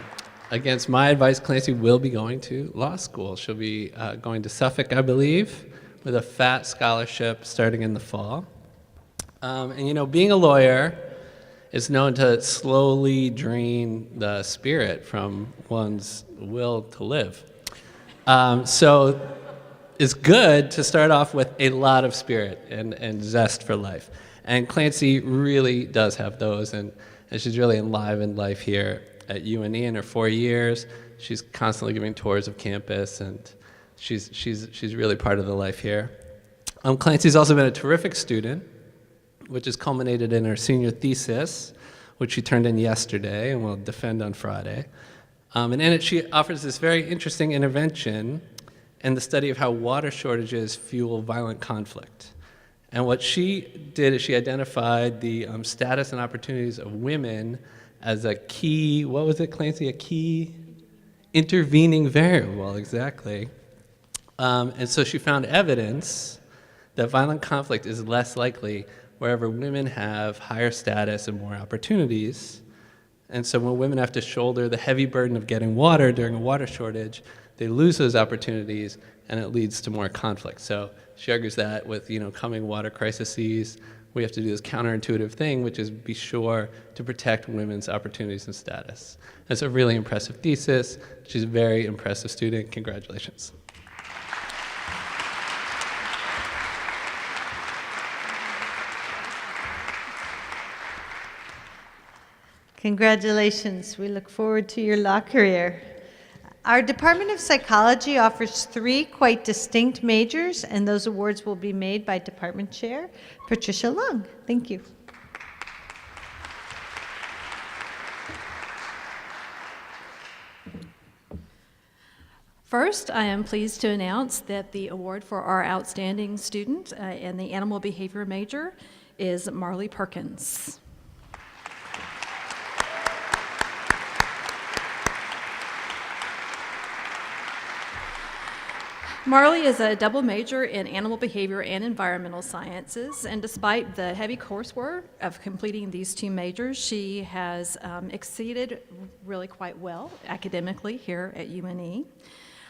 against my advice, Clancy will be going to law school. She'll be going to Suffolk, I believe, with a fat scholarship starting in the fall. And you know, being a lawyer is known to slowly drain the spirit from one's will to live. So it's good to start off with a lot of spirit and zest for life. And Clancy really does have those, and she's really enlivened life here at UNE in her 4 years. She's constantly giving tours of campus, and she's really part of the life here. Clancy's also been a terrific student, which is culminated in her senior thesis, which she turned in yesterday and will defend on Friday. And in it, she offers this very interesting intervention in the study of how water shortages fuel violent conflict. And what she did is she identified the status and opportunities of women as a key, what was it, Clancy? A key intervening variable, exactly. And so she found evidence that violent conflict is less likely wherever women have higher status and more opportunities. And so when women have to shoulder the heavy burden of getting water during a water shortage, they lose those opportunities, and it leads to more conflict. So she argues that with coming water crises, we have to do this counterintuitive thing, which is be sure to protect women's opportunities and status. It's a really impressive thesis. She's a very impressive student. Congratulations. Congratulations. We look forward to your law career. Our Department of Psychology offers 3 quite distinct majors, and those awards will be made by Department Chair Patricia Lung. Thank you. First, I am pleased to announce that the award for our outstanding student in the animal behavior major is Marley Perkins. Marley is a double major in animal behavior and environmental sciences, and despite the heavy coursework of completing these 2 majors, she has exceeded really quite well academically here at UNE.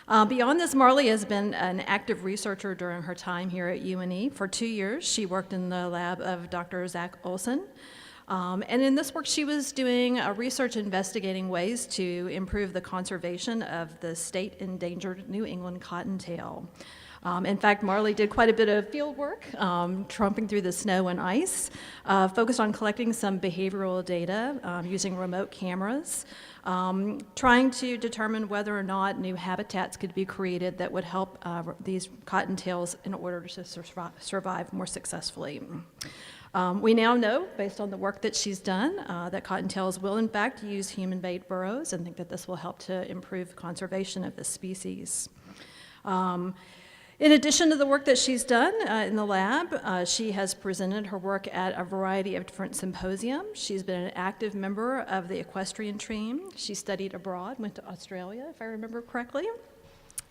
Beyond this, Marley has been an active researcher during her time here at UNE. For 2 years, she worked in the lab of Dr. Zach Olson. And in this work, she was doing research investigating ways to improve the conservation of the state endangered New England cottontail. In fact, Marley did quite a bit of field work, tromping through the snow and ice, focused on collecting some behavioral data using remote cameras, trying to determine whether or not new habitats could be created that would help these cottontails in order to survive more successfully. We now know, based on the work that she's done, that cottontails will in fact use human-made burrows, and think that this will help to improve conservation of the species. In addition to the work that she's done in the lab, she has presented her work at a variety of different symposiums. She's been an active member of the equestrian team. She studied abroad, went to Australia, if I remember correctly.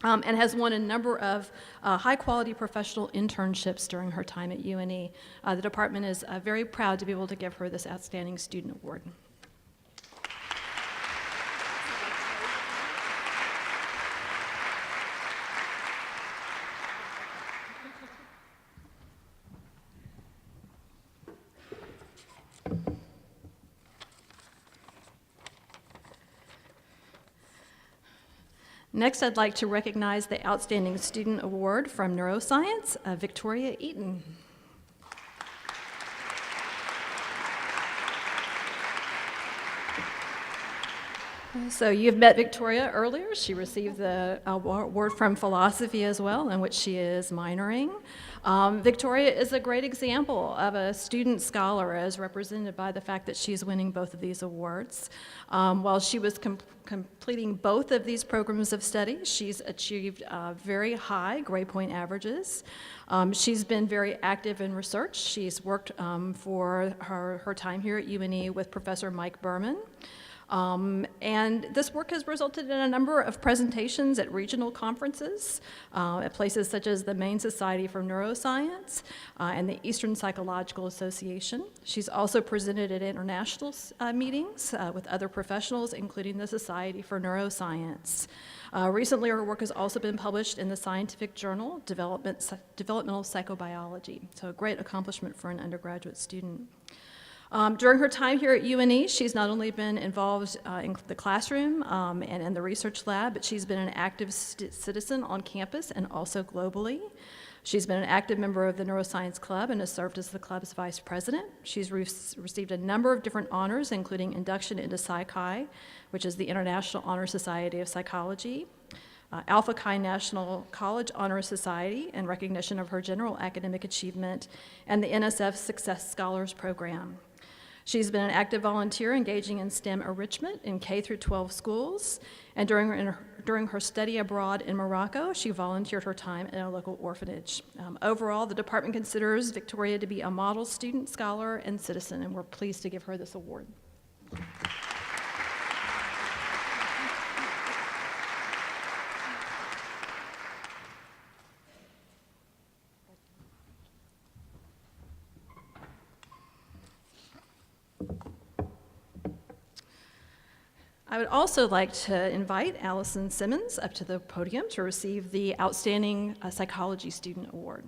And has won a number of high-quality professional internships during her time at UNE. The department is very proud to be able to give her this Outstanding Student Award. Next, I'd like to recognize the Outstanding Student Award from Neuroscience, Victoria Eaton. So you've met Victoria earlier. She received the award from philosophy as well, in which she is minoring. Victoria is a great example of a student scholar, as represented by the fact that she's winning both of these awards. While she was completing both of these programs of study, she's achieved very high grade point averages. She's been very active in research. She's worked for her time here at UNE with Professor Mike Berman. And this work has resulted in a number of presentations at regional conferences at places such as the Maine Society for Neuroscience and the Eastern Psychological Association. She's also presented at international meetings with other professionals, including the Society for Neuroscience. Recently, her work has also been published in the scientific journal Developmental Psychobiology, so a great accomplishment for an undergraduate student. During her time here at UNE, she's not only been involved in the classroom and in the research lab, but she's been an active citizen on campus and also globally. She's been an active member of the Neuroscience Club and has served as the club's vice president. She's received a number of different honors, including induction into Psi Chi, which is the International Honor Society of Psychology, Alpha Chi National College Honor Society in recognition of her general academic achievement, and the NSF Success Scholars Program. She's been an active volunteer engaging in STEM enrichment in K through 12 schools, and during her study abroad in Morocco, she volunteered her time in a local orphanage. Overall, the department considers Victoria to be a model student, scholar, and citizen, and we're pleased to give her this award. I would also like to invite Allison Simons up to the podium to receive the Outstanding Psychology Student Award.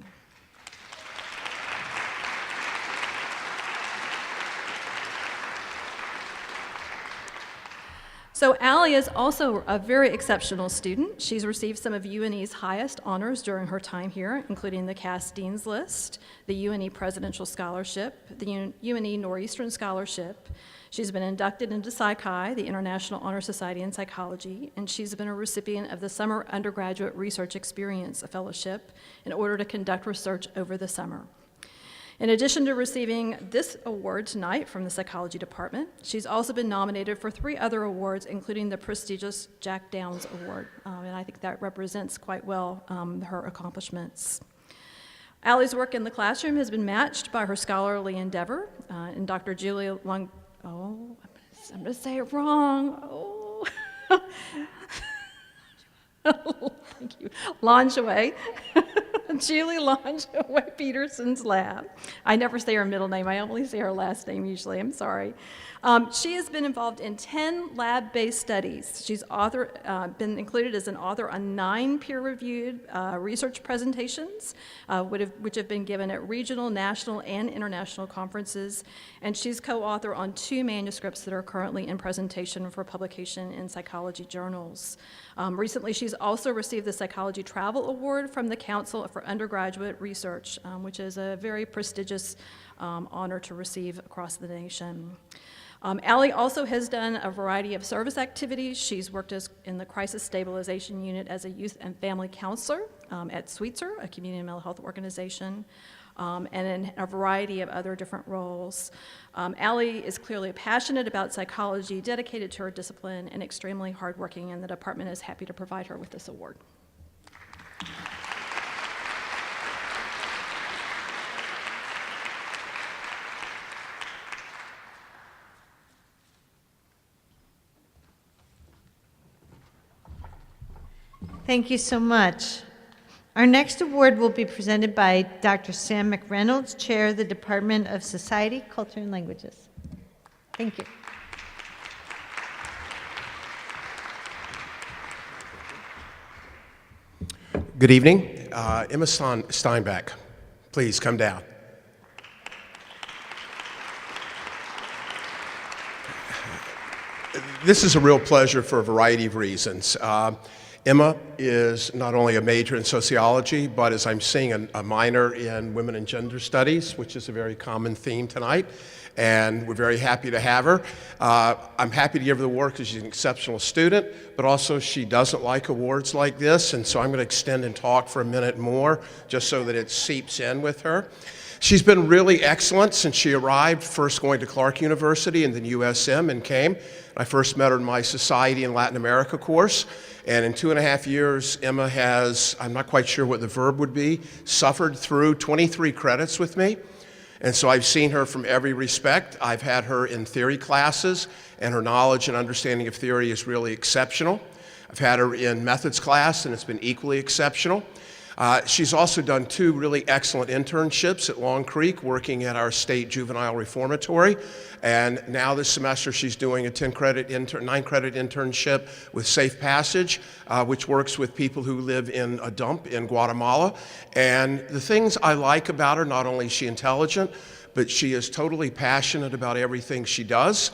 So Allie is also a very exceptional student. She's received some of UNE's highest honors during her time here, including the Cass Dean's List, the UNE Presidential Scholarship, the UNE Northeastern Scholarship. She's been inducted into Psy-Chi, the International Honor Society in Psychology, and she's been a recipient of the Summer Undergraduate Research Experience Fellowship in order to conduct research over the summer. In addition to receiving this award tonight from the Psychology Department, she's also been nominated for 3 other awards, including the prestigious Jack Downs Award, and I think that represents quite well her accomplishments. Allie's work in the classroom has been matched by her scholarly endeavor, and Dr. Julia I'm going to say it wrong. Thank you. Lingerie. Julie Lingerie Peterson's lab. I never say her middle name. I only say her last name usually. I'm sorry. She has been involved in 10 lab-based studies. She's been included as an author on 9 peer-reviewed research presentations, which have been given at regional, national, and international conferences. And she's co-author on 2 manuscripts that are currently in presentation for publication in psychology journals. Recently, she's also received the Psychology Travel Award from the Council for Undergraduate Research, which is a very prestigious honor to receive across the nation. Allie also has done a variety of service activities. She's worked in the Crisis Stabilization Unit as a youth and family counselor at Sweetser, a community mental health organization, and in a variety of other different roles. Allie is clearly passionate about psychology, dedicated to her discipline, and extremely hardworking, and the department is happy to provide her with this award. Thank you so much. Our next award will be presented by Dr. Sam McReynolds, Chair of the Department of Society, Culture, and Languages. Thank you. Good evening. Emma Steinbeck, please come down. This is a real pleasure for a variety of reasons. Emma is not only a major in sociology, but as I'm seeing, a minor in women and gender studies, which is a very common theme tonight, and we're very happy to have her. I'm happy to give her the award because she's an exceptional student, but also she doesn't like awards like this, and so I'm going to extend and talk for a minute more, just so that it seeps in with her. She's been really excellent since she arrived, first going to Clark University and then USM and came. I first met her in my Society in Latin America course, and in 2.5 years, Emma has, I'm not quite sure what the verb would be, suffered through 23 credits with me. And so I've seen her from every respect. I've had her in theory classes, and her knowledge and understanding of theory is really exceptional. I've had her in methods class, and it's been equally exceptional. She's also done 2 really excellent internships at Long Creek, working at our state juvenile reformatory. And now this semester, she's doing a 9-credit internship with Safe Passage, which works with people who live in a dump in Guatemala. And the things I like about her, not only is she intelligent, but she is totally passionate about everything she does.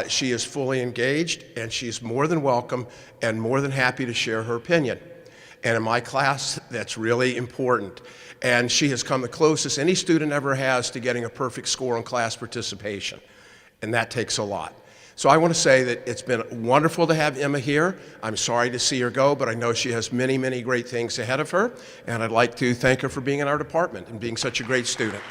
She is fully engaged, and she's more than welcome and more than happy to share her opinion. And in my class, that's really important. And she has come the closest any student ever has to getting a perfect score on class participation. And that takes a lot. So I want to say that it's been wonderful to have Emma here. I'm sorry to see her go, but I know she has many, many great things ahead of her. And I'd like to thank her for being in our department and being such a great student.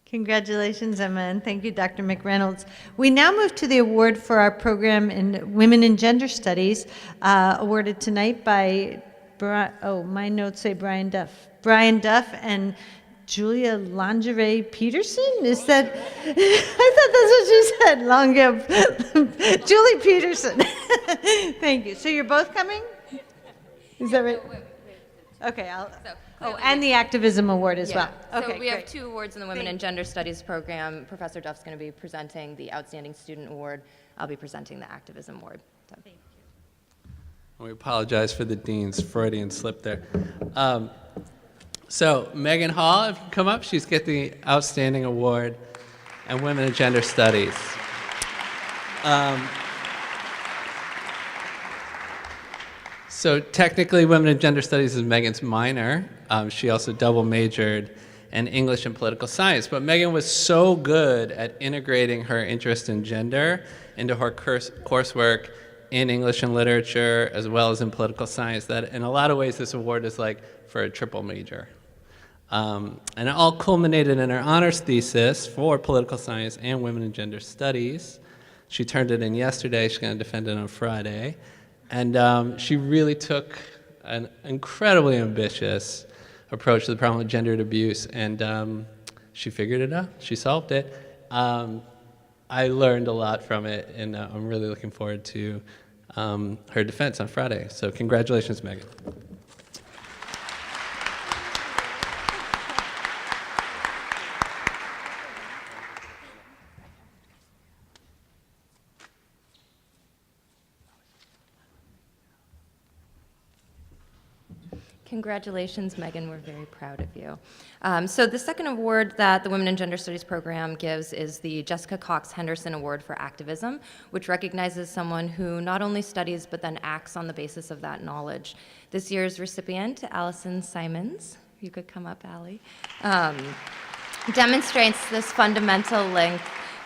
Congratulations, Emma, and thank you, Dr. McReynolds. We now move to the award for our program in Women and Gender Studies, awarded tonight by, my notes say Brian Duff. Brian Duff and Julia Lingerie Peterson? Is that, I thought that's what you said, Julie Peterson. Thank you. So you're both coming? Is that right? Okay, and the Activism Award as well. Okay, so we have great. 2 awards in the Women and Gender Studies program. Professor Duff's going to be presenting the Outstanding Student Award. I'll be presenting the Activism Award. So. Thank you. We apologize for the dean's Freudian slip there. So Meghan Hall, if you can come up, she's getting the Outstanding Award in Women and Gender Studies. So technically, Women and Gender Studies is Meghan's minor. She also double majored in English and political science. But Meghan was so good at integrating her interest in gender into her coursework in English and literature, as well as in political science, that in a lot of ways this award is like for a triple major. And it all culminated in her honors thesis for political science and women and gender studies. She turned it in yesterday. She's going to defend it on Friday. And she really took an incredibly ambitious approach to the problem of gendered abuse, and she figured it out. She solved it. I learned a lot from it, and I'm really looking forward to her defense on Friday. So congratulations, Meghan. Congratulations, Meghan. We're very proud of you. So the second award that the Women and Gender Studies program gives is the Jessica Cox Henderson Award for Activism, which recognizes someone who not only studies but then acts on the basis of that knowledge. This year's recipient, Allison Simons, you could come up, Allie, demonstrates this fundamental link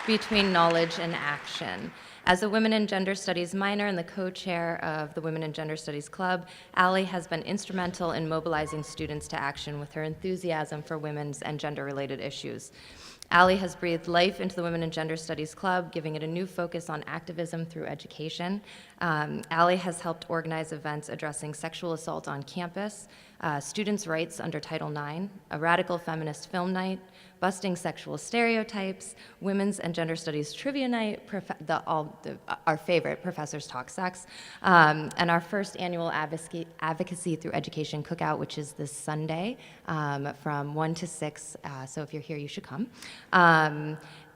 between knowledge and action. As a Women and Gender Studies minor and the co-chair of the Women and Gender Studies Club, Allie has been instrumental in mobilizing students to action with her enthusiasm for women's and gender-related issues. Allie has breathed life into the Women and Gender Studies Club, giving it a new focus on activism through education. Allie has helped organize events addressing sexual assault on campus, students' rights under Title IX, a radical feminist film night, busting sexual stereotypes, women's and gender studies trivia night, our favorite, Professors Talk Sex, and our first annual advocacy through education cookout, which is this Sunday from 1 to 6, so if you're here, you should come.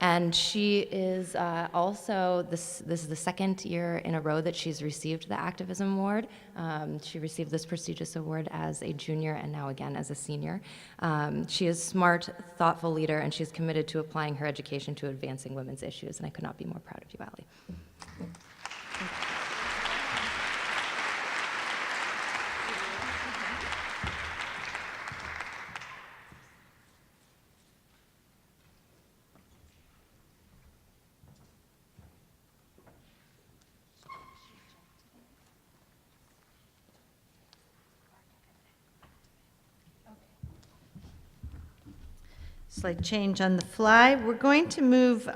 And she is also, this is the second year in a row that she's received the Activism Award. She received this prestigious award as a junior and now again as a senior. She is a smart, thoughtful leader, and she's committed to applying her education to advancing women's issues, and I could not be more proud of you, Allie. Slight change on the fly. We're going to move,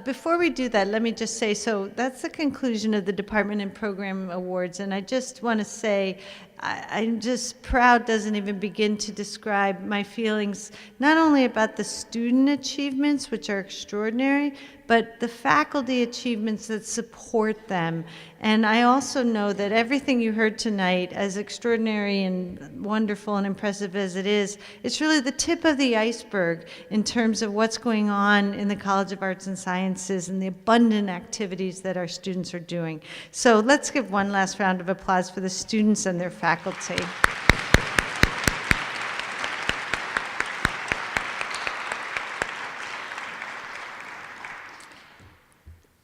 before we do that, let me just say, so that's the conclusion of the Department and Program Awards, and I just want to say, I'm just proud doesn't even begin to describe my feelings, not only about the student achievements, which are extraordinary, but the faculty achievements that support them. And I also know that everything you heard tonight, as extraordinary and wonderful and impressive as it is, it's really the tip of the iceberg in terms of what's going on in the College of Arts and Sciences and the abundant activities that our students are doing. So let's give one last round of applause for the students and their faculty.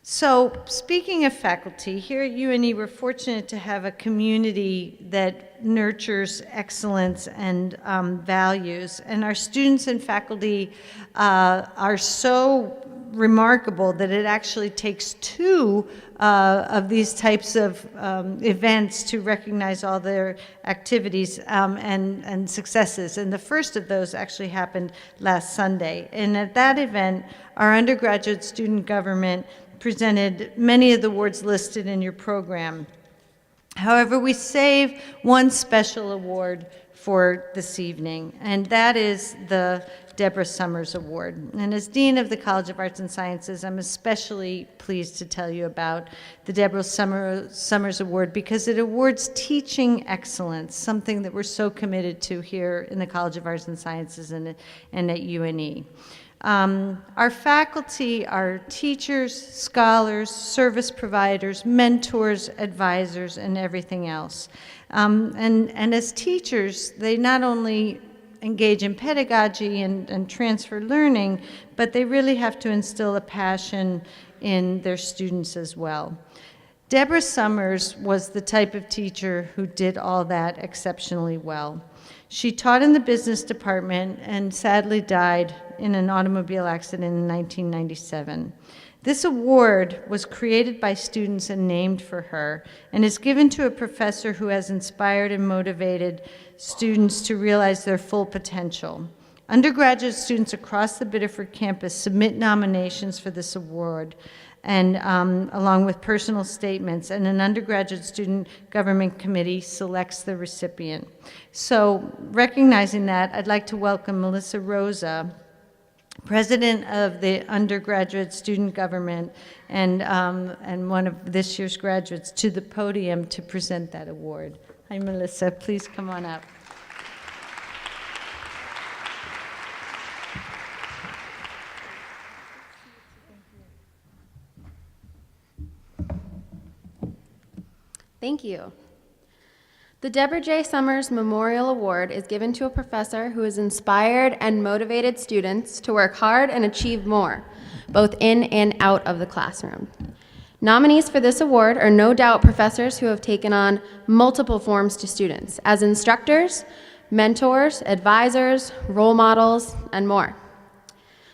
So speaking of faculty, here at UNE we're fortunate to have a community that nurtures excellence and values, and our students and faculty are so remarkable that it actually takes two of these types of events to recognize all their activities and successes. And the first of those actually happened last Sunday. And at that event, our undergraduate student government presented many of the awards listed in your program. However, we save one special award for this evening, and that is the Deborah Sommers Award. And as Dean of the College of Arts and Sciences, I'm especially pleased to tell you about the Deborah Sommers Award because it awards teaching excellence, something that we're so committed to here in the College of Arts and Sciences and at UNE. Our faculty are teachers, scholars, service providers, mentors, advisors, and everything else. And as teachers, they not only engage in pedagogy and transfer learning, but they really have to instill a passion in their students as well. Deborah Sommers was the type of teacher who did all that exceptionally well. She taught in the business department and sadly died in an automobile accident in 1997. This award was created by students and named for her, and is given to a professor who has inspired and motivated students to realize their full potential. Undergraduate students across the Biddeford campus submit nominations for this award, and along with personal statements, and an undergraduate student government committee selects the recipient. So, recognizing that, I'd like to welcome Melissa Rosa, President of the Undergraduate Student Government and one of this year's graduates, to the podium to present that award. Hi, Melissa. Please come on up. Thank you. The Deborah J. Sommers Memorial Award is given to a professor who has inspired and motivated students to work hard and achieve more, both in and out of the classroom. Nominees for this award are no doubt professors who have taken on multiple forms to students, as instructors, mentors, advisors, role models, and more.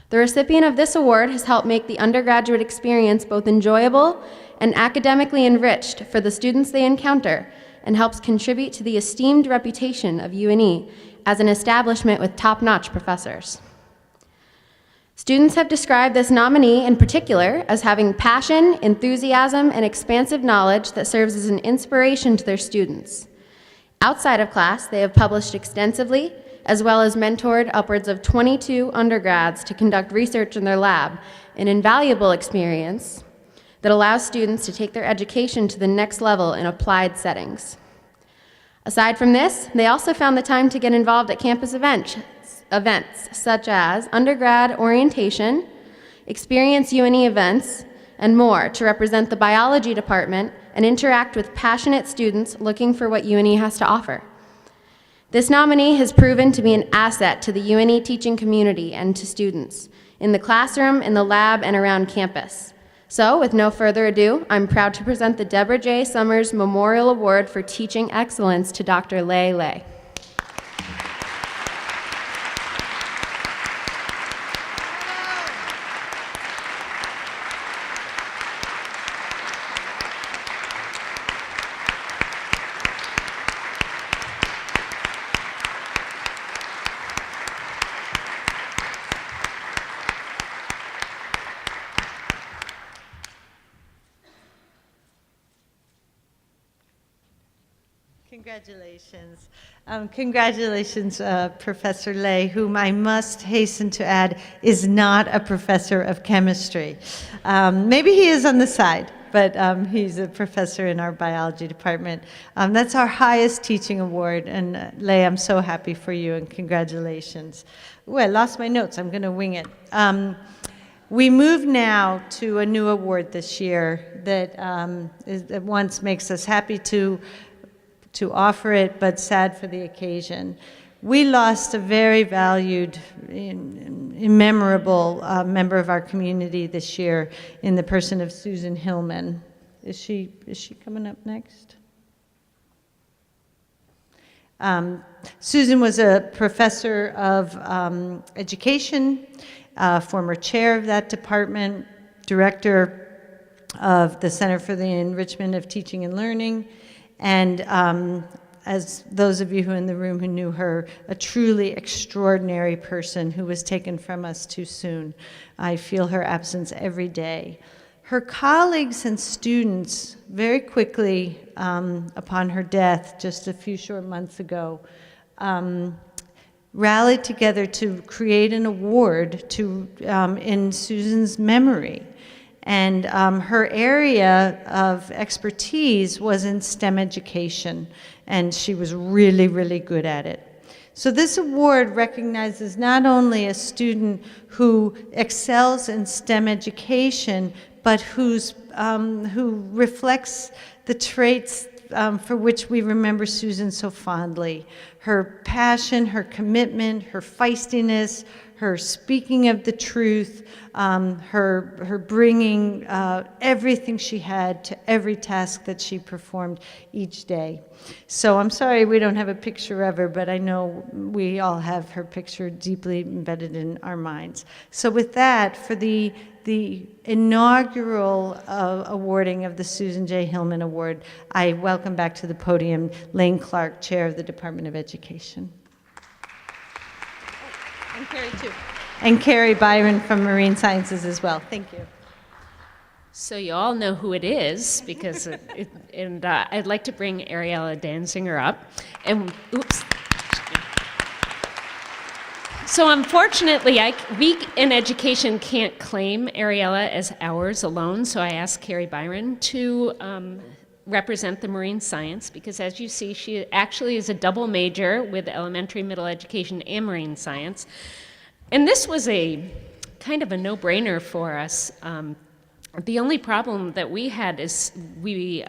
The recipient of this award has helped make the undergraduate experience both enjoyable and academically enriched for the students they encounter, and helps contribute to the esteemed reputation of UNE as an establishment with top-notch professors. Students have described this nominee in particular as having passion, enthusiasm, and expansive knowledge that serves as an inspiration to their students. Outside of class, they have published extensively, as well as mentored upwards of 22 undergrads to conduct research in their lab, an invaluable experience that allows students to take their education to the next level in applied settings. Aside from this, they also found the time to get involved at campus events such as undergrad orientation, Experience UNE events, and more to represent the biology department and interact with passionate students looking for what UNE has to offer. This nominee has proven to be an asset to the UNE teaching community and to students in the classroom, in the lab, and around campus. So, with no further ado, I'm proud to present the Deborah J. Sommers Memorial Award for Teaching Excellence to Dr. Lei Lei. Congratulations. Congratulations, Professor Lei, whom I must hasten to add is not a professor of chemistry. Maybe he is on the side, but he's a professor in our biology department. That's our highest teaching award, and Lei, I'm so happy for you, and congratulations. Ooh, I lost my notes. I'm going to wing it. We move now to a new award this year that at once makes us happy to offer it, but sad for the occasion. We lost a very valued, memorable member of our community this year in the person of Susan Hillman. Is she coming up next? Susan was a professor of education, former chair of that department, director of the Center for the Enrichment of Teaching and Learning, and as those of you who are in the room who knew her, a truly extraordinary person who was taken from us too soon. I feel her absence every day. Her colleagues and students, very quickly upon her death, just a few short months ago, rallied together to create an award in Susan's memory. And her area of expertise was in STEM education, and she was really, really good at it. So this award recognizes not only a student who excels in STEM education, but who reflects the traits for which we remember Susan so fondly. Her passion, her commitment, her feistiness, her speaking of the truth, her bringing everything she had to every task that she performed each day. So I'm sorry we don't have a picture of her, but I know we all have her picture deeply embedded in our minds. So with that, for the inaugural awarding of the Susan J. Hillman Award, I welcome back to the podium Lane Clark, Chair of the Department of Education. And Carrie, too. And Carrie Byron from Marine Sciences as well. Thank you. So you all know who it is, because I'd like to bring Ariella Danzinger up. And oops. So unfortunately, we in education can't claim Ariella as ours alone, so I asked Carrie Byron to represent the marine science, because as you see, she actually is a double major with elementary, middle education, and marine science. And this was a kind of a no-brainer for us. The only problem that we had is we,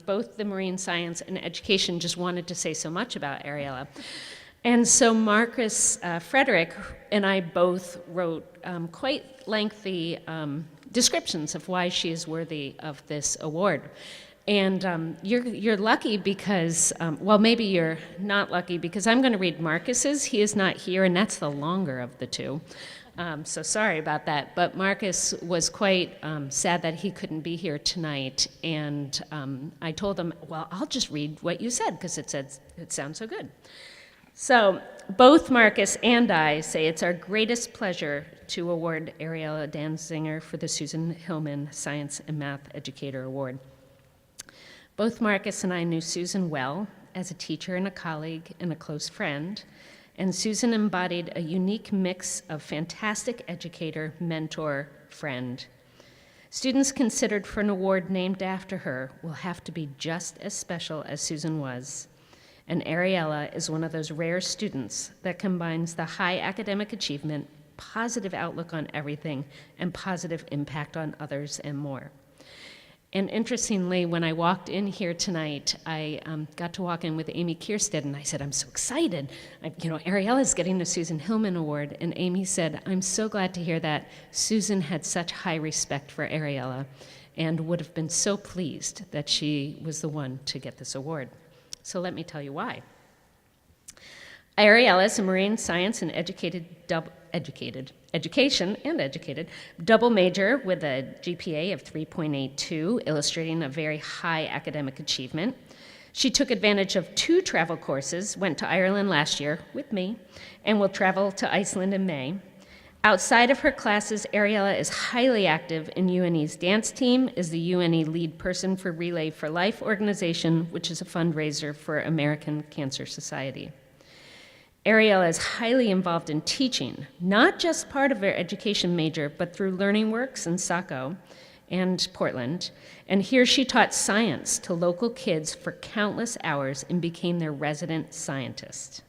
both the marine science and education, just wanted to say so much about Ariella. And so Marcus Frederick and I both wrote quite lengthy descriptions of why she is worthy of this award. And you're lucky because, well, maybe you're not lucky, because I'm going to read Marcus's. He is not here, and that's the longer of the two. So sorry about that. But Marcus was quite sad that he couldn't be here tonight. And I told him, well, I'll just read what you said, because it sounds so good. So both Marcus and I say it's our greatest pleasure to award Ariella Danzinger for the Susan Hillman Science and Math Educator Award. Both Marcus and I knew Susan well as a teacher and a colleague and a close friend, and Susan embodied a unique mix of fantastic educator, mentor, friend. Students considered for an award named after her will have to be just as special as Susan was, and Ariella is one of those rare students that combines the high academic achievement, positive outlook on everything, and positive impact on others and more. And interestingly, when I walked in here tonight, I got to walk in with Amy Kierstead, and I said, I'm so excited. Ariella's getting the Susan Hillman Award. And Amy said, I'm so glad to hear that. Susan had such high respect for Ariella and would have been so pleased that she was the one to get this award. So let me tell you why. Ariella is a marine science and education double major with a GPA of 3.82, illustrating a very high academic achievement. She took advantage of 2 travel courses, went to Ireland last year with me, and will travel to Iceland in May. Outside of her classes, Ariella is highly active in UNE's dance team, is the UNE lead person for Relay for Life organization, which is a fundraiser for American Cancer Society. Ariella is highly involved in teaching, not just part of her education major, but through Learning Works in Saco and Portland. And here she taught science to local kids for countless hours and became their resident scientist.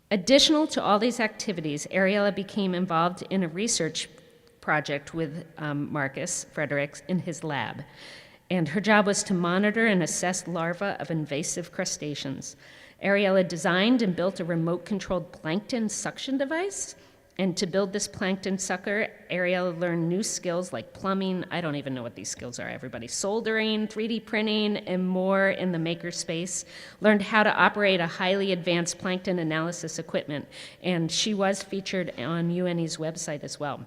Additional to all these activities, Ariella became involved in a research project with Marcus Fredericks in his lab. And her job was to monitor and assess larvae of invasive crustaceans. Ariella designed and built a remote-controlled plankton suction device. And to build this plankton sucker, Ariella learned new skills like plumbing, I don't even know what these skills are, everybody, soldering, 3D printing, and more in the makerspace. Learned how to operate a highly advanced plankton analysis equipment, and she was featured on UNE's website as well.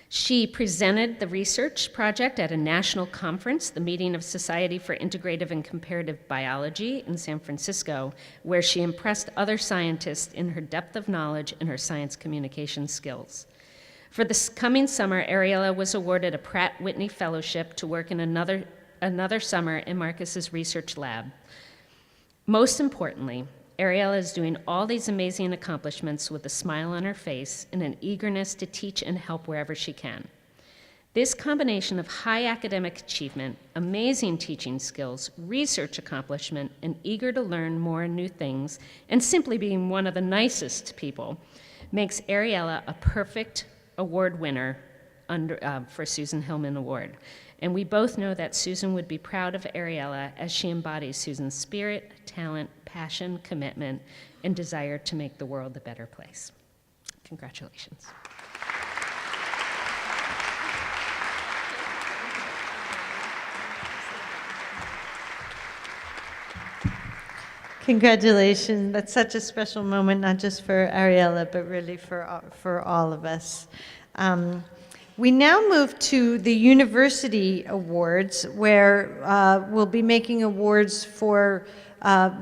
She presented the research project at a national conference, the Meeting of Society for Integrative and Comparative Biology in San Francisco, where she impressed other scientists in her depth of knowledge and her science communication skills. For this coming summer, Ariella was awarded a Pratt Whitney Fellowship to work in another summer in Marcus's research lab. Most importantly, Ariella is doing all these amazing accomplishments with a smile on her face and an eagerness to teach and help wherever she can. This combination of high academic achievement, amazing teaching skills, research accomplishment, and eager to learn more and new things, and simply being one of the nicest people, makes Ariella a perfect award winner for Susan Hillman Award. And we both know that Susan would be proud of Ariella as she embodies Susan's spirit, talent, passion, commitment, and desire to make the world a better place. Congratulations. Congratulations. That's such a special moment, not just for Ariella, but really for all of us. We now move to the University Awards, where we'll be making awards for,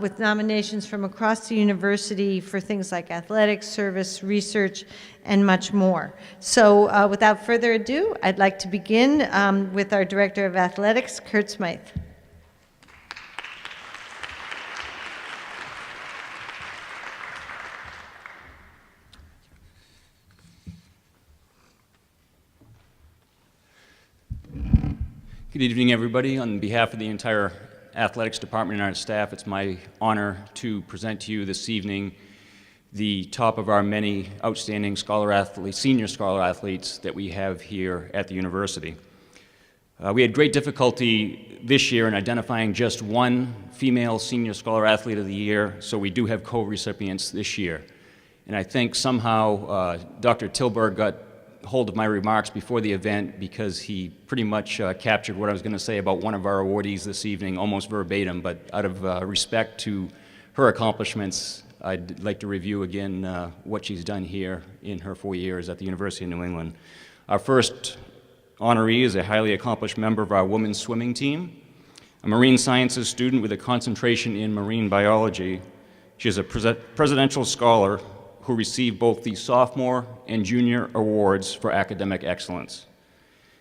with nominations from across the university for things like athletics, service, research, and much more. So without further ado, I'd like to begin with our Director of Athletics, Kurt Smythe. Good evening, everybody. On behalf of the entire athletics department and our staff, it's my honor to present to you this evening the top of our many outstanding senior scholar athletes that we have here at the university. We had great difficulty this year in identifying just one female senior scholar athlete of the year, so we do have co-recipients this year. And I think somehow Dr. Tilburg got hold of my remarks before the event because he pretty much captured what I was going to say about one of our awardees this evening, almost verbatim, but out of respect to her accomplishments, I'd like to review again what she's done here in her 4 years at the University of New England. Our first honoree is a highly accomplished member of our women's swimming team, a marine sciences student with a concentration in marine biology. She is a presidential scholar who received both the sophomore and junior awards for academic excellence.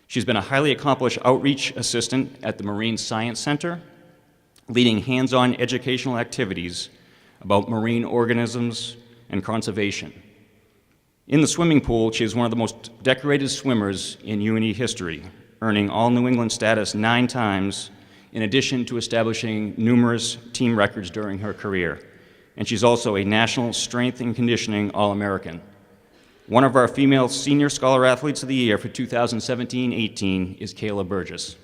She's been a highly accomplished outreach assistant at the Marine Science Center, leading hands-on educational activities about marine organisms and conservation. In the swimming pool, she is one of the most decorated swimmers in UNE history, earning all New England status 9 times, in addition to establishing numerous team records during her career. And she's also a National Strength and Conditioning All-American. One of our female senior scholar athletes of the year for 2017-18 is Kayla Burgess.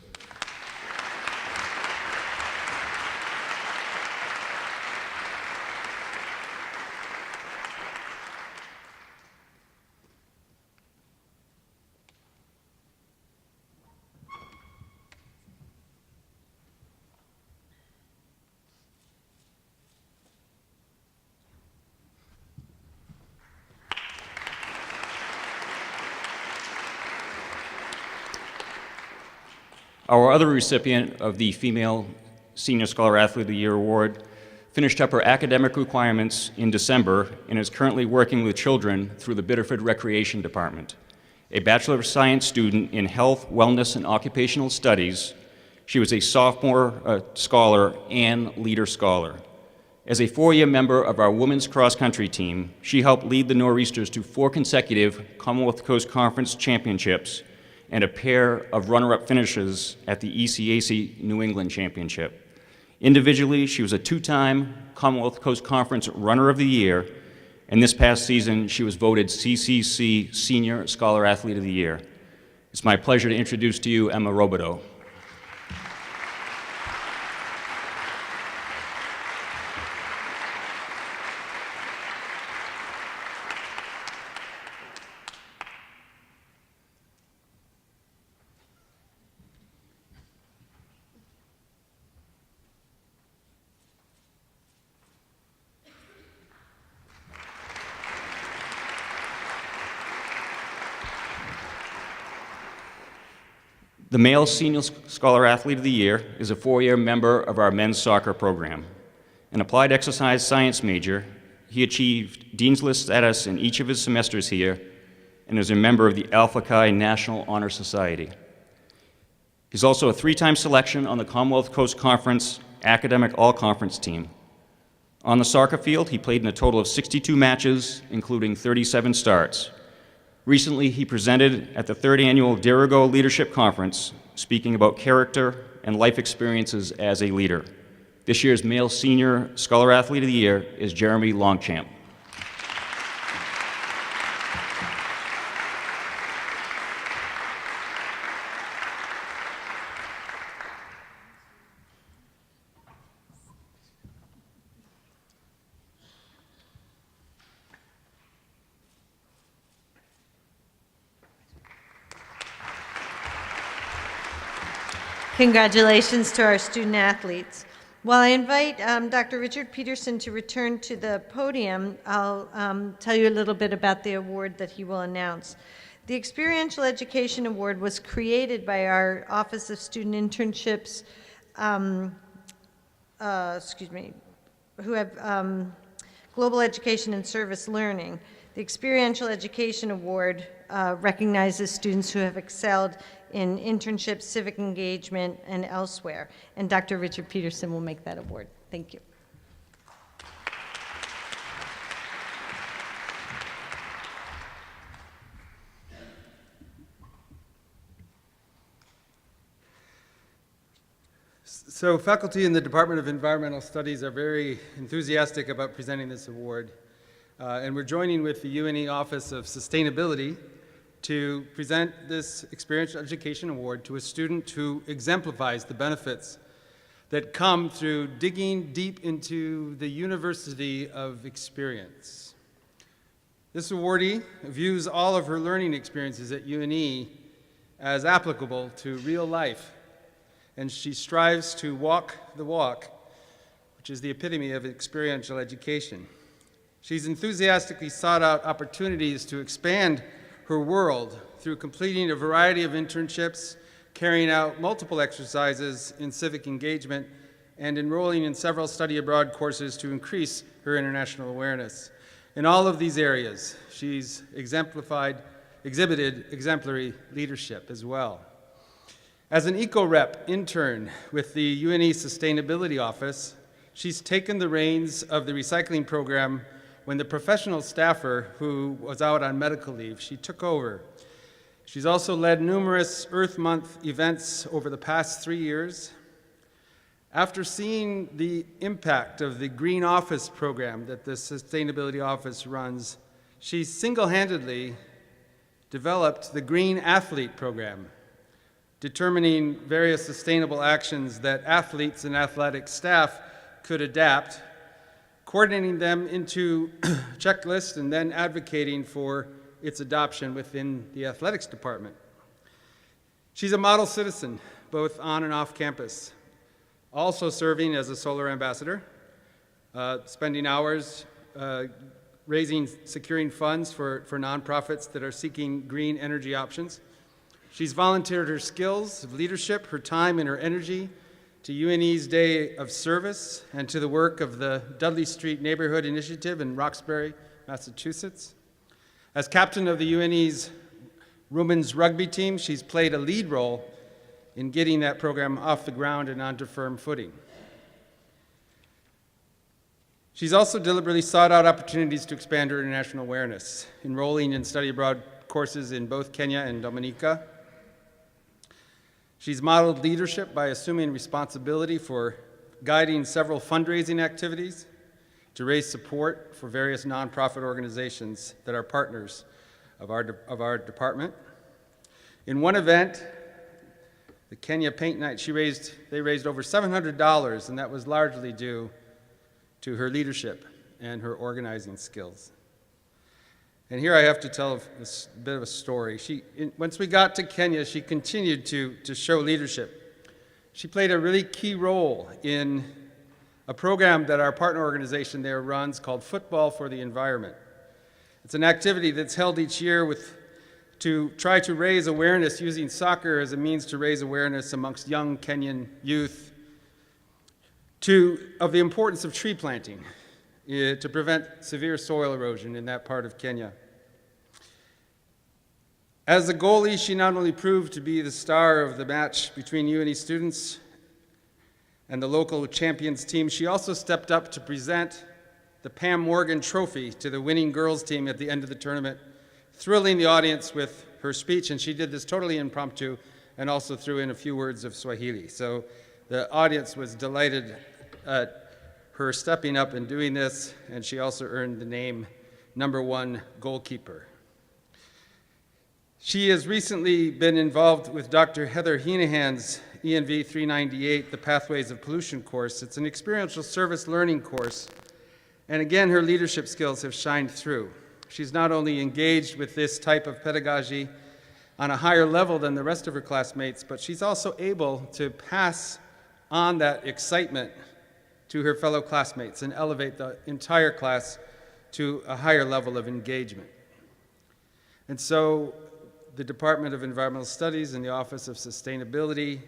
Our other recipient of the Female Senior Scholar Athlete of the Year Award finished up her academic requirements in December and is currently working with children through the Biddeford Recreation Department. A Bachelor of Science student in Health, Wellness, and Occupational Studies, she was a sophomore scholar and leader scholar. As a 4-year member of our women's cross-country team, she helped lead the Nor'easters to 4 consecutive Commonwealth Coast Conference championships and a pair of runner-up finishes at the ECAC New England Championship. Individually, she was a 2-time Commonwealth Coast Conference Runner of the Year, and this past season, she was voted CCC Senior Scholar Athlete of the Year. It's my pleasure to introduce to you Emma Robideau. The Male Senior Scholar Athlete of the Year is a 4-year member of our men's soccer program. An applied exercise science major, he achieved Dean's List status in each of his semesters here and is a member of the Alpha Chi National Honor Society. He's also a 3-time selection on the Commonwealth Coast Conference Academic All-Conference team. On the soccer field, he played in a total of 62 matches, including 37 starts. Recently, he presented at the 3rd Annual Dirigo Leadership Conference, speaking about character and life experiences as a leader. This year's Male Senior Scholar Athlete of the Year is Jeremy Longchamp. Congratulations to our student athletes. While I invite Dr. Richard Peterson to return to the podium, I'll tell you a little bit about the award that he will announce. The Experiential Education Award was created by our Office of Student Internships, who have Global Education and Service Learning. The Experiential Education Award recognizes students who have excelled in internships, civic engagement, and elsewhere. And Dr. Richard Peterson will make that award. Thank you. So faculty in the Department of Environmental Studies are very enthusiastic about presenting this award. And we're joining with the UNE Office of Sustainability to present this Experiential Education Award to a student who exemplifies the benefits that come through digging deep into the University of Experience. This awardee views all of her learning experiences at UNE as applicable to real life, and she strives to walk the walk, which is the epitome of experiential education. She's enthusiastically sought out opportunities to expand her world through completing a variety of internships, carrying out multiple exercises in civic engagement, and enrolling in several study abroad courses to increase her international awareness. In all of these areas, she's exhibited exemplary leadership as well. As an eco-rep intern with the UNE Sustainability Office, she's taken the reins of the recycling program when the professional staffer who was out on medical leave, she took over. She's also led numerous Earth Month events over the past 3 years. After seeing the impact of the Green Office program that the Sustainability Office runs, she single-handedly developed the Green Athlete program, determining various sustainable actions that athletes and athletic staff could adapt, coordinating them into checklists, and then advocating for its adoption within the athletics department. She's a model citizen, both on and off campus, also serving as a solar ambassador, spending hours securing funds for nonprofits that are seeking green energy options. She's volunteered her skills of leadership, her time, and her energy to UNE's Day of Service and to the work of the Dudley Street Neighborhood Initiative in Roxbury, Massachusetts. As captain of the UNE's women's rugby team, she's played a lead role in getting that program off the ground and onto firm footing. She's also deliberately sought out opportunities to expand her international awareness, enrolling in study abroad courses in both Kenya and Dominica. She's modeled leadership by assuming responsibility for guiding several fundraising activities to raise support for various nonprofit organizations that are partners of our department. In one event, the Kenya Paint Night, they raised over $700, and that was largely due to her leadership and her organizing skills. And here I have to tell a bit of a story. Once we got to Kenya, she continued to show leadership. She played a really key role in a program that our partner organization there runs called Football for the Environment. It's an activity that's held each year to try to raise awareness using soccer as a means to raise awareness amongst young Kenyan youth of the importance of tree planting to prevent severe soil erosion in that part of Kenya. As a goalie, she not only proved to be the star of the match between UNE students and the local champions team, she also stepped up to present the Pam Morgan Trophy to the winning girls team at the end of the tournament, thrilling the audience with her speech, and she did this totally impromptu and also threw in a few words of Swahili. So the audience was delighted at her stepping up and doing this, and she also earned the name #1 goalkeeper. She has recently been involved with Dr. Heather Heenahan's ENV 398, the Pathways of Pollution course. It's an experiential service learning course, and again, her leadership skills have shined through. She's not only engaged with this type of pedagogy on a higher level than the rest of her classmates, but she's also able to pass on that excitement to her fellow classmates and elevate the entire class to a higher level of engagement. And so the Department of Environmental Studies and the Office of Sustainability,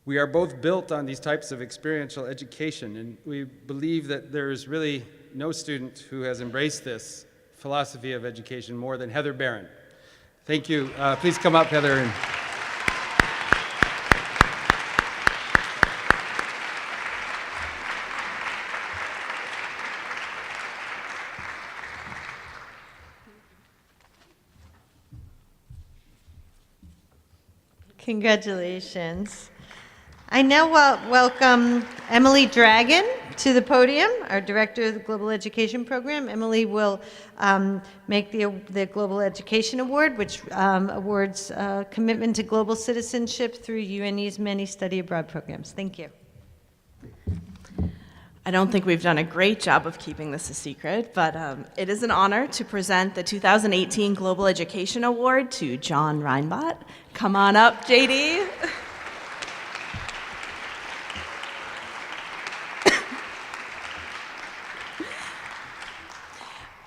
we are both built on these types of experiential education, and we believe that there is really no student who has embraced this philosophy of education more than Heather Barron. Thank you. Please come up, Heather. Congratulations. I now welcome Emily Dragon to the podium, our Director of the Global Education Program. Emily will make the Global Education Award, which awards commitment to global citizenship through UNE's many study abroad programs. Thank you. I don't think we've done a great job of keeping this a secret, but it is an honor to present the 2018 Global Education Award to John Reinbott. Come on up, JD.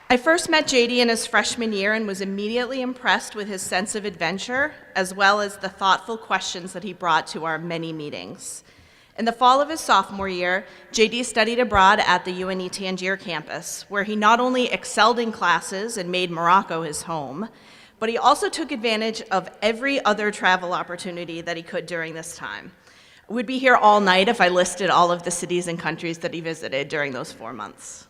I first met JD in his freshman year and was immediately impressed with his sense of adventure, as well as the thoughtful questions that he brought to our many meetings. In the fall of his sophomore year, JD studied abroad at the UNE Tangier campus, where he not only excelled in classes and made Morocco his home, but he also took advantage of every other travel opportunity that he could during this time. We'd be here all night if I listed all of the cities and countries that he visited during those 4 months.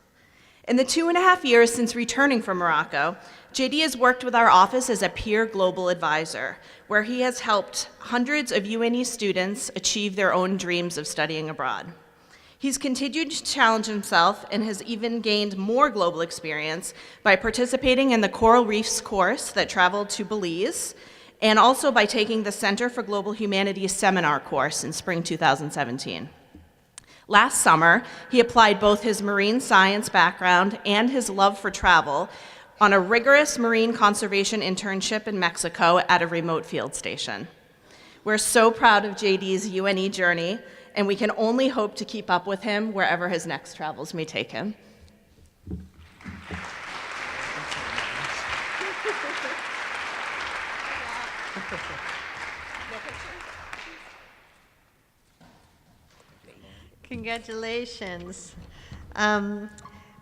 In the 2.5 years since returning from Morocco, JD has worked with our office as a peer global advisor, where he has helped hundreds of UNE students achieve their own dreams of studying abroad. He's continued to challenge himself and has even gained more global experience by participating in the Coral Reefs course that traveled to Belize, and also by taking the Center for Global Humanities seminar course in spring 2017. Last summer, he applied both his marine science background and his love for travel on a rigorous marine conservation internship in Mexico at a remote field station. We're so proud of JD's UNE journey, and we can only hope to keep up with him wherever his next travels may take him. Congratulations.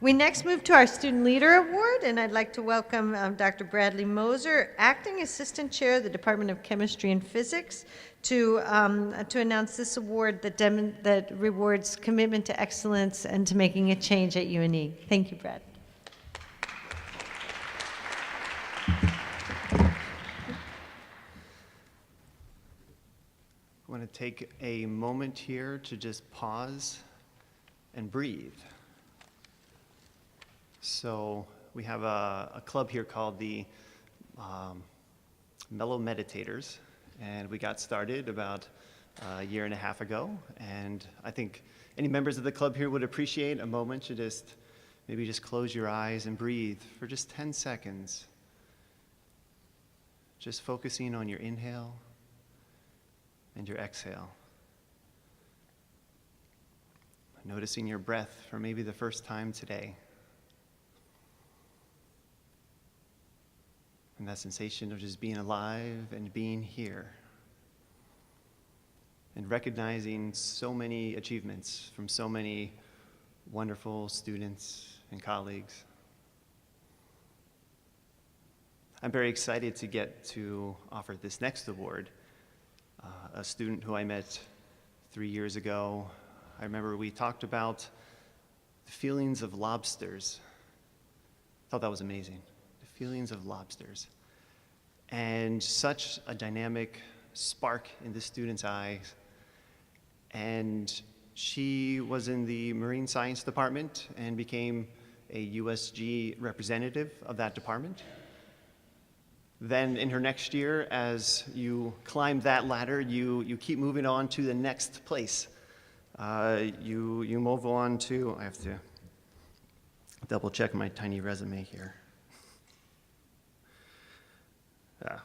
We next move to our Student Leader Award, and I'd like to welcome Dr. Bradley Moser, Acting Assistant Chair of the Department of Chemistry and Physics, to announce this award that rewards commitment to excellence and to making a change at UNE. Thank you, Brad. I want to take a moment here to just pause and breathe. So we have a club here called the Mellow Meditators, and we got started about a year and a half ago, and I think any members of the club here would appreciate a moment to maybe just close your eyes and breathe for just 10 seconds. Just focusing on your inhale and your exhale. Noticing your breath for maybe the first time today. And that sensation of just being alive and being here. And recognizing so many achievements from so many wonderful students and colleagues. I'm very excited to get to offer this next award. A student who I met 3 years ago. I remember we talked about The feelings of lobsters. I thought that was amazing. The feelings of lobsters. And such a dynamic spark in this student's eyes. And she was in the Marine Science Department and became a USG representative of that department. Then in her next year, as you climb that ladder, you keep moving on to the next place. You move on to, I have to double check my tiny resume here. I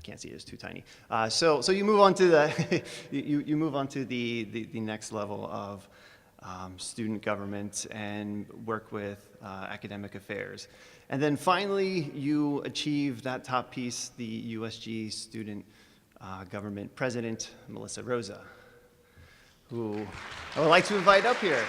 can't see it, it's too tiny. So you move on to the you move on to the next level of student government and work with academic affairs. And then finally, you achieve that top piece, the USG student government president, Melissa Rosa, who I would like to invite up here.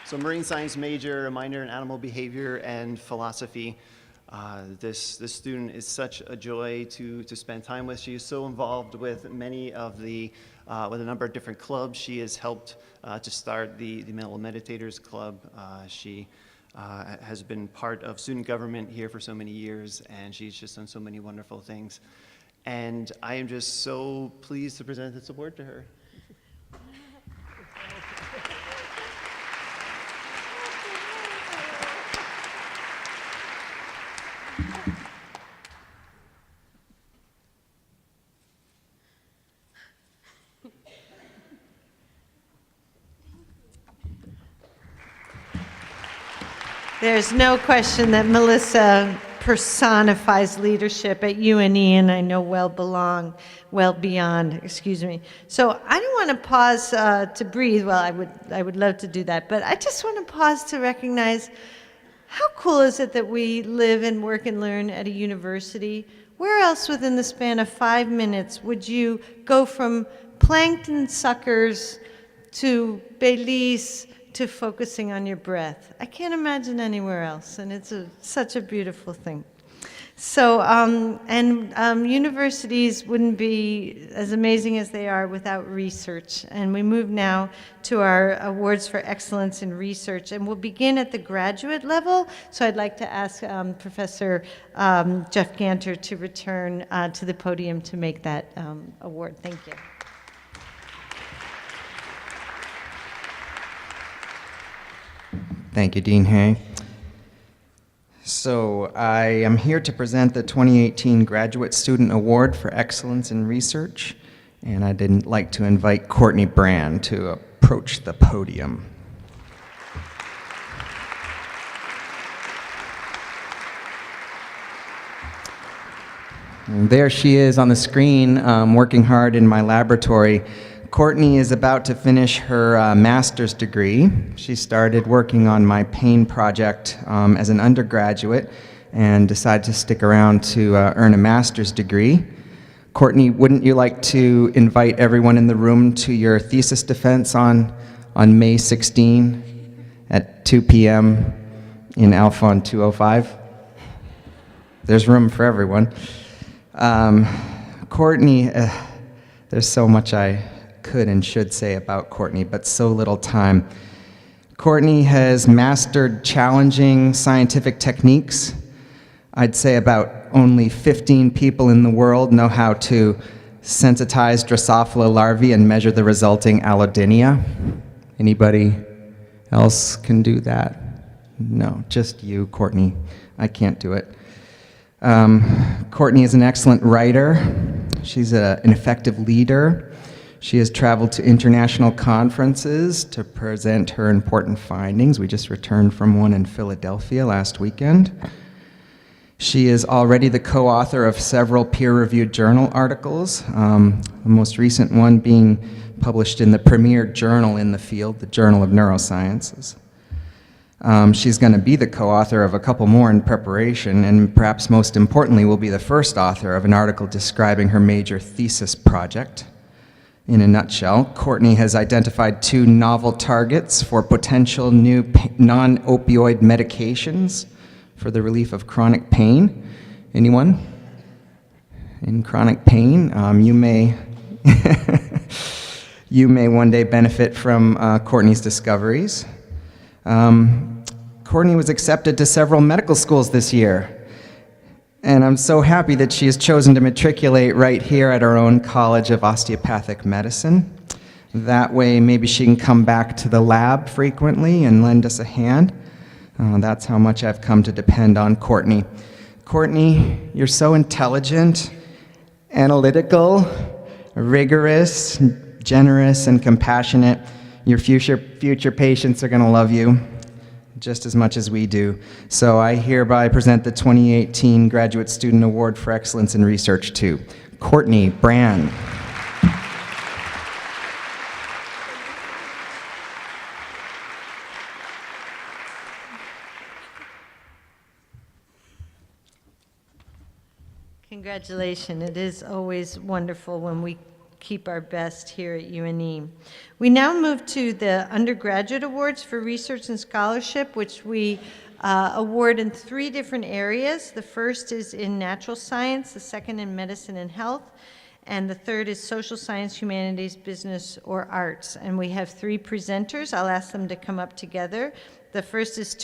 So marine science major, a minor in animal behavior and philosophy. This student is such a joy to spend time with. She is so involved with many of with a number of different clubs. She has helped to start the Mental Meditators Club. She has been part of student government here for so many years, and she's just done so many wonderful things. And I am just so pleased to present this award to her. There's no question that Melissa personifies leadership at UNE, and I know well beyond, excuse me. So I don't want to pause to breathe. Well, I would love to do that, but I just want to pause to recognize how cool is it that we live and work and learn at a university? Where else within the span of 5 minutes would you go from plankton suckers to Belize to focusing on your breath? I can't imagine anywhere else, and it's such a beautiful thing. So, universities wouldn't be as amazing as they are without research. And we move now to our awards for excellence in research, and we'll begin at the graduate level. So I'd like to ask Professor Jeff Ganter to return to the podium to make that award. Thank you. Thank you, Dean Hay. So I am here to present the 2018 Graduate Student Award for Excellence in Research, and I'd like to invite Courtney Brand to approach the podium. And there she is on the screen, working hard in my laboratory. Courtney is about to finish her master's degree. She started working on my pain project as an undergraduate and decided to stick around to earn a master's degree. Courtney, wouldn't you like to invite everyone in the room to your thesis defense on May 16 at 2 p.m. in Alpha on 205? There's room for everyone. Courtney, there's so much I could and should say about Courtney, but so little time. Courtney has mastered challenging scientific techniques. I'd say about only 15 people in the world know how to sensitize Drosophila larvae and measure the resulting allodynia. Anybody else can do that? No, just you, Courtney. I can't do it. Courtney is an excellent writer. She's an effective leader. She has traveled to international conferences to present her important findings. We just returned from one in Philadelphia last weekend. She is already the co-author of several peer-reviewed journal articles, the most recent one being published in the premier journal in the field, the Journal of Neurosciences. She's going to be the co-author of a couple more in preparation, and perhaps most importantly will be the first author of an article describing her major thesis project. In a nutshell, Courtney has identified 2 novel targets for potential new non-opioid medications for the relief of chronic pain. Anyone? in chronic pain. You may you may one day benefit from Courtney's discoveries. Courtney was accepted to several medical schools this year, and I'm so happy that she has chosen to matriculate right here at our own College of Osteopathic Medicine. That way, maybe she can come back to the lab frequently and lend us a hand. That's how much I've come to depend on Courtney. Courtney, you're so intelligent, analytical, rigorous, generous, and compassionate. Your future patients are going to love you just as much as we do. So I hereby present the 2018 Graduate Student Award for Excellence in Research to Courtney Brand. Congratulations. It is always wonderful when we keep our best here at UNE. We now move to the Undergraduate Awards for Research and Scholarship, which we award in 3 different areas. The first is in natural science, the second in medicine and health, and the third is social science, humanities, business, or arts. And we have 3 presenters. I'll ask them to come up together. The first is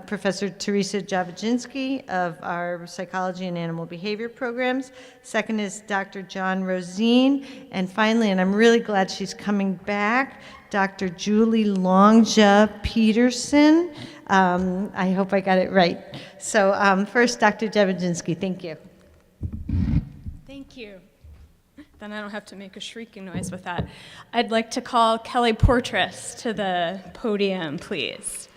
Professor Teresa Jabodzinsky of our Psychology and Animal Behavior programs. Second is Dr. John Rosine. And finally, and I'm really glad she's coming back, Dr. Julie Longja Peterson. I hope I got it right. So first, Dr. Jabodzinsky, thank you. Thank you. Then I don't have to make a shrieking noise with that. I'd like to call Kelly Portress to the podium, please.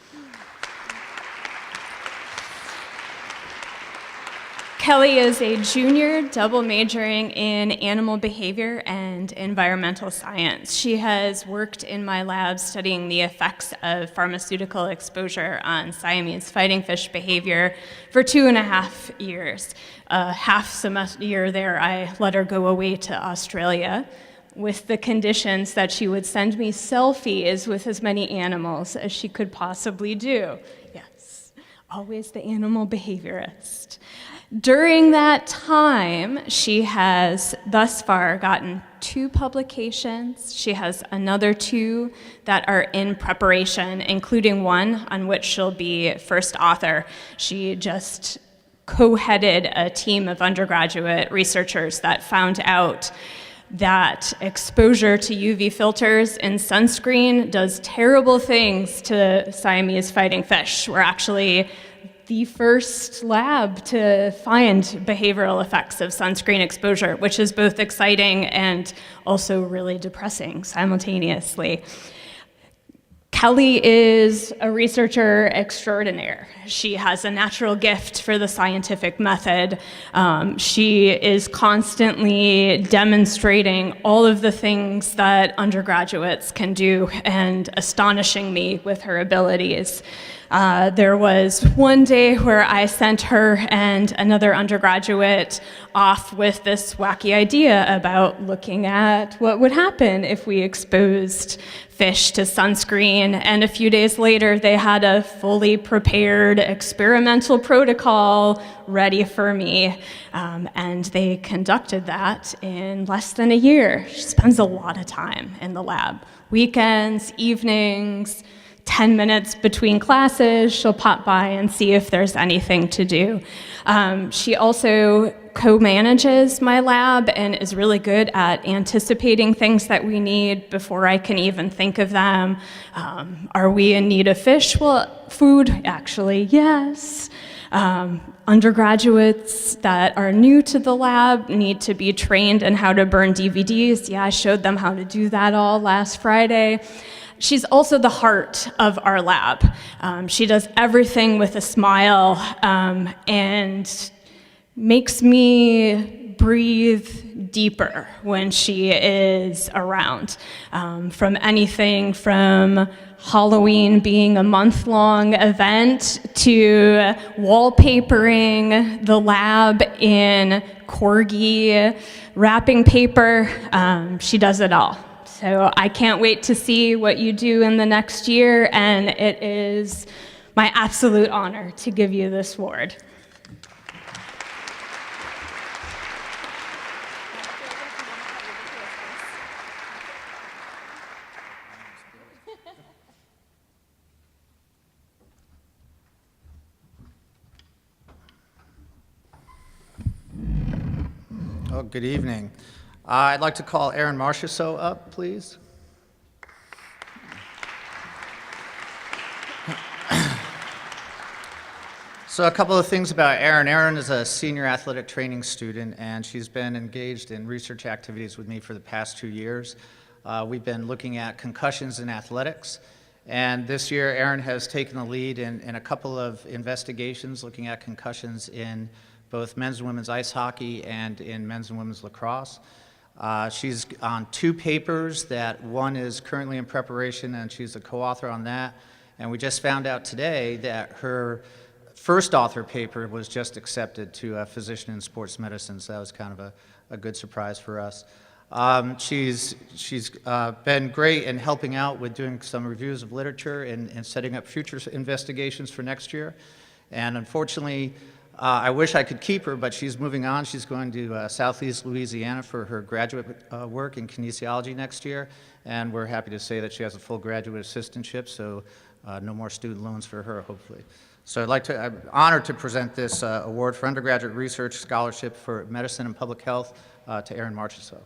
Kelly is a junior double majoring in animal behavior and environmental science. She has worked in my lab studying the effects of pharmaceutical exposure on Siamese fighting fish behavior for 2.5 years. Half semester year there, I let her go away to Australia with the conditions that she would send me selfies with as many animals as she could possibly do. Yes, always the animal behaviorist. During that time, she has thus far gotten 2 publications. She has another 2 that are in preparation, including one on which she'll be first author. She just co-headed a team of undergraduate researchers that found out that exposure to UV filters in sunscreen does terrible things to Siamese fighting fish. We're actually the first lab to find behavioral effects of sunscreen exposure, which is both exciting and also really depressing simultaneously. Kelly is a researcher extraordinaire. She has a natural gift for the scientific method. She is constantly demonstrating all of the things that undergraduates can do and astonishing me with her abilities. There was one day where I sent her and another undergraduate off with this wacky idea about looking at what would happen if we exposed fish to sunscreen, and a few days later they had a fully prepared experimental protocol ready for me, and they conducted that in less than a year. She spends a lot of time in the lab, weekends, evenings, 10 minutes between classes, she'll pop by and see if there's anything to do. She also co-manages my lab and is really good at anticipating things that we need before I can even think of them. Are we in need of fish? Well, food, actually, yes. Undergraduates that are new to the lab need to be trained in how to burn DVDs. Yeah, I showed them how to do that all last Friday. She's also the heart of our lab. She does everything with a smile and makes me breathe deeper when she is around. From anything from Halloween being a month-long event to wallpapering the lab in corgi wrapping paper, she does it all. So I can't wait to see what you do in the next year, and it is my absolute honor to give you this award. Well, good evening. I'd like to call Erin Marsha up, please. So a couple of things about Erin. Erin is a senior athletic training student, and she's been engaged in research activities with me for the past 2 years. We've been looking at concussions in athletics, and this year Erin has taken the lead in a couple of investigations looking at concussions in both men's and women's ice hockey and in men's and women's lacrosse. She's on 2 papers that one is currently in preparation, and she's a co-author on that. And we just found out today that her first author paper was just accepted to a physician in sports medicine, so that was kind of a good surprise for us. She's been great in helping out with doing some reviews of literature and setting up future investigations for next year. And unfortunately, I wish I could keep her, but she's moving on. She's going to Southeast Louisiana for her graduate work in kinesiology next year, and we're happy to say that she has a full graduate assistantship, so no more student loans for her, hopefully. So I'm honored to present this award for undergraduate research scholarship for medicine and public health to Erin Marsha.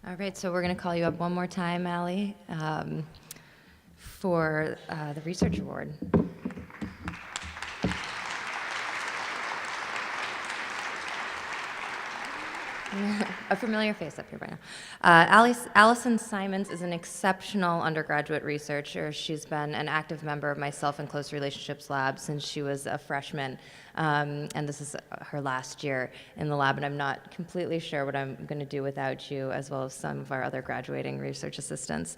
All right, so we're going to call you up one more time, Allie, for the Research Award. A familiar face up here by now. Allison Simons is an exceptional undergraduate researcher. She's been an active member of my Self and Close Relationships lab since she was a freshman, and this is her last year in the lab, and I'm not completely sure what I'm going to do without you, as well as some of our other graduating research assistants.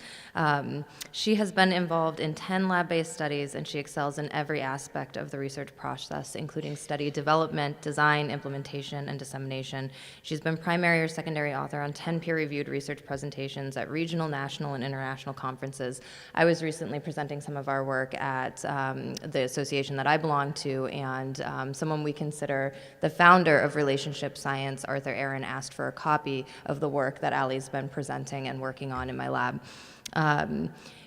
She has been involved in 10 lab-based studies, and she excels in every aspect of the research process, including study development, design, implementation, and dissemination. She's been primary or secondary author on 10 peer-reviewed research presentations at regional, national, and international conferences. I was recently presenting some of our work at the association that I belong to, and someone we consider the founder of relationship science, Arthur Aaron, asked for a copy of the work that Allie's been presenting and working on in my lab.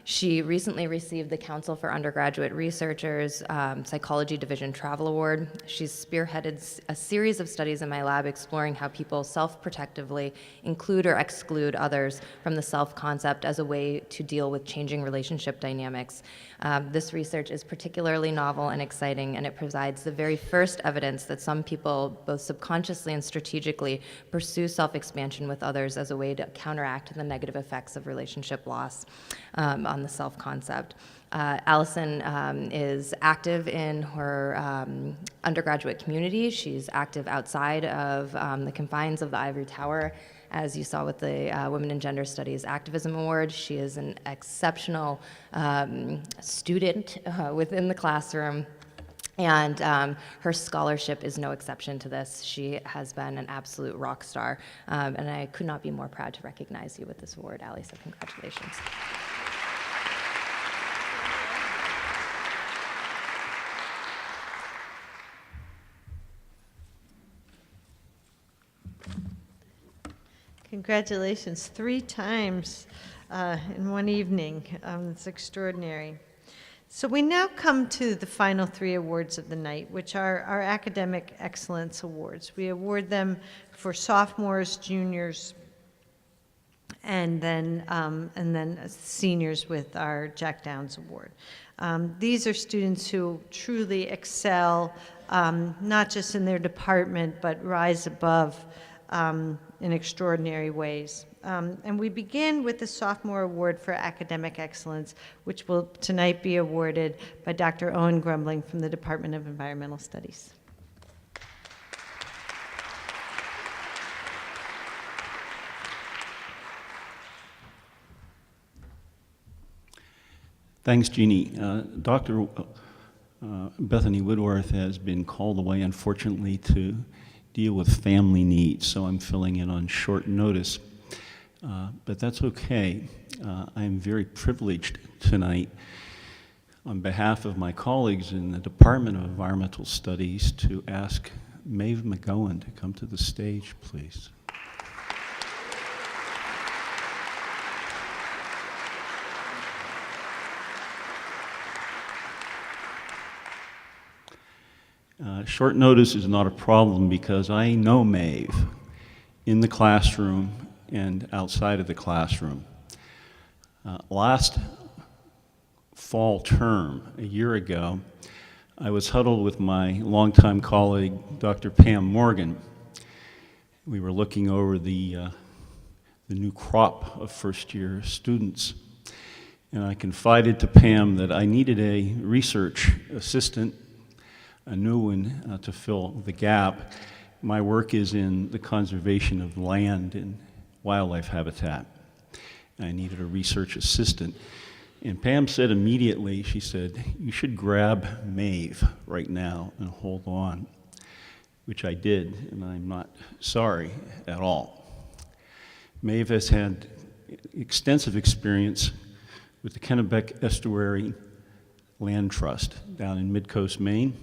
She recently received the Council for Undergraduate Researchers Psychology Division Travel Award. She's spearheaded a series of studies in my lab exploring how people self-protectively include or exclude others from the self-concept as a way to deal with changing relationship dynamics. This research is particularly novel and exciting, and it provides the very first evidence that some people, both subconsciously and strategically, pursue self-expansion with others as a way to counteract the negative effects of relationship loss on the self-concept. Alison is active in her undergraduate community. She's active outside of the confines of the Ivory Tower, as you saw with the Women in Gender Studies Activism Award. She is an exceptional student within the classroom, and her scholarship is no exception to this. She has been an absolute rock star, and I could not be more proud to recognize you with this award, Allie, so congratulations. Congratulations, 3 times in one evening. It's extraordinary. So we now come to the final 3 awards of the night, which are our Academic Excellence Awards. We award them for sophomores, juniors, and then seniors with our Jack Downs Award. These are students who truly excel, not just in their department, but rise above in extraordinary ways. And we begin with the Sophomore Award for Academic Excellence, which will tonight be awarded by Dr. Owen Grumbling from the Department of Environmental Studies. Thanks, Jeannie. Dr. Bethany Woodworth has been called away, unfortunately, to deal with family needs, so I'm filling in on short notice. But that's okay. I'm very privileged tonight, on behalf of my colleagues in the Department of Environmental Studies, to ask Maeve McGowan to come to the stage, please. Short notice is not a problem because I know Maeve in the classroom and outside of the classroom. Last fall term, a year ago, I was huddled with my longtime colleague, Dr. Pam Morgan. We were looking over the new crop of first-year students, and I confided to Pam that I needed a research assistant, a new one, to fill the gap. My work is in the conservation of land and wildlife habitat. I needed a research assistant. And Pam said immediately, she said, you should grab Maeve right now and hold on, which I did, and I'm not sorry at all. Maeve has had extensive experience with the Kennebec Estuary Land Trust down in Mid-Coast, Maine.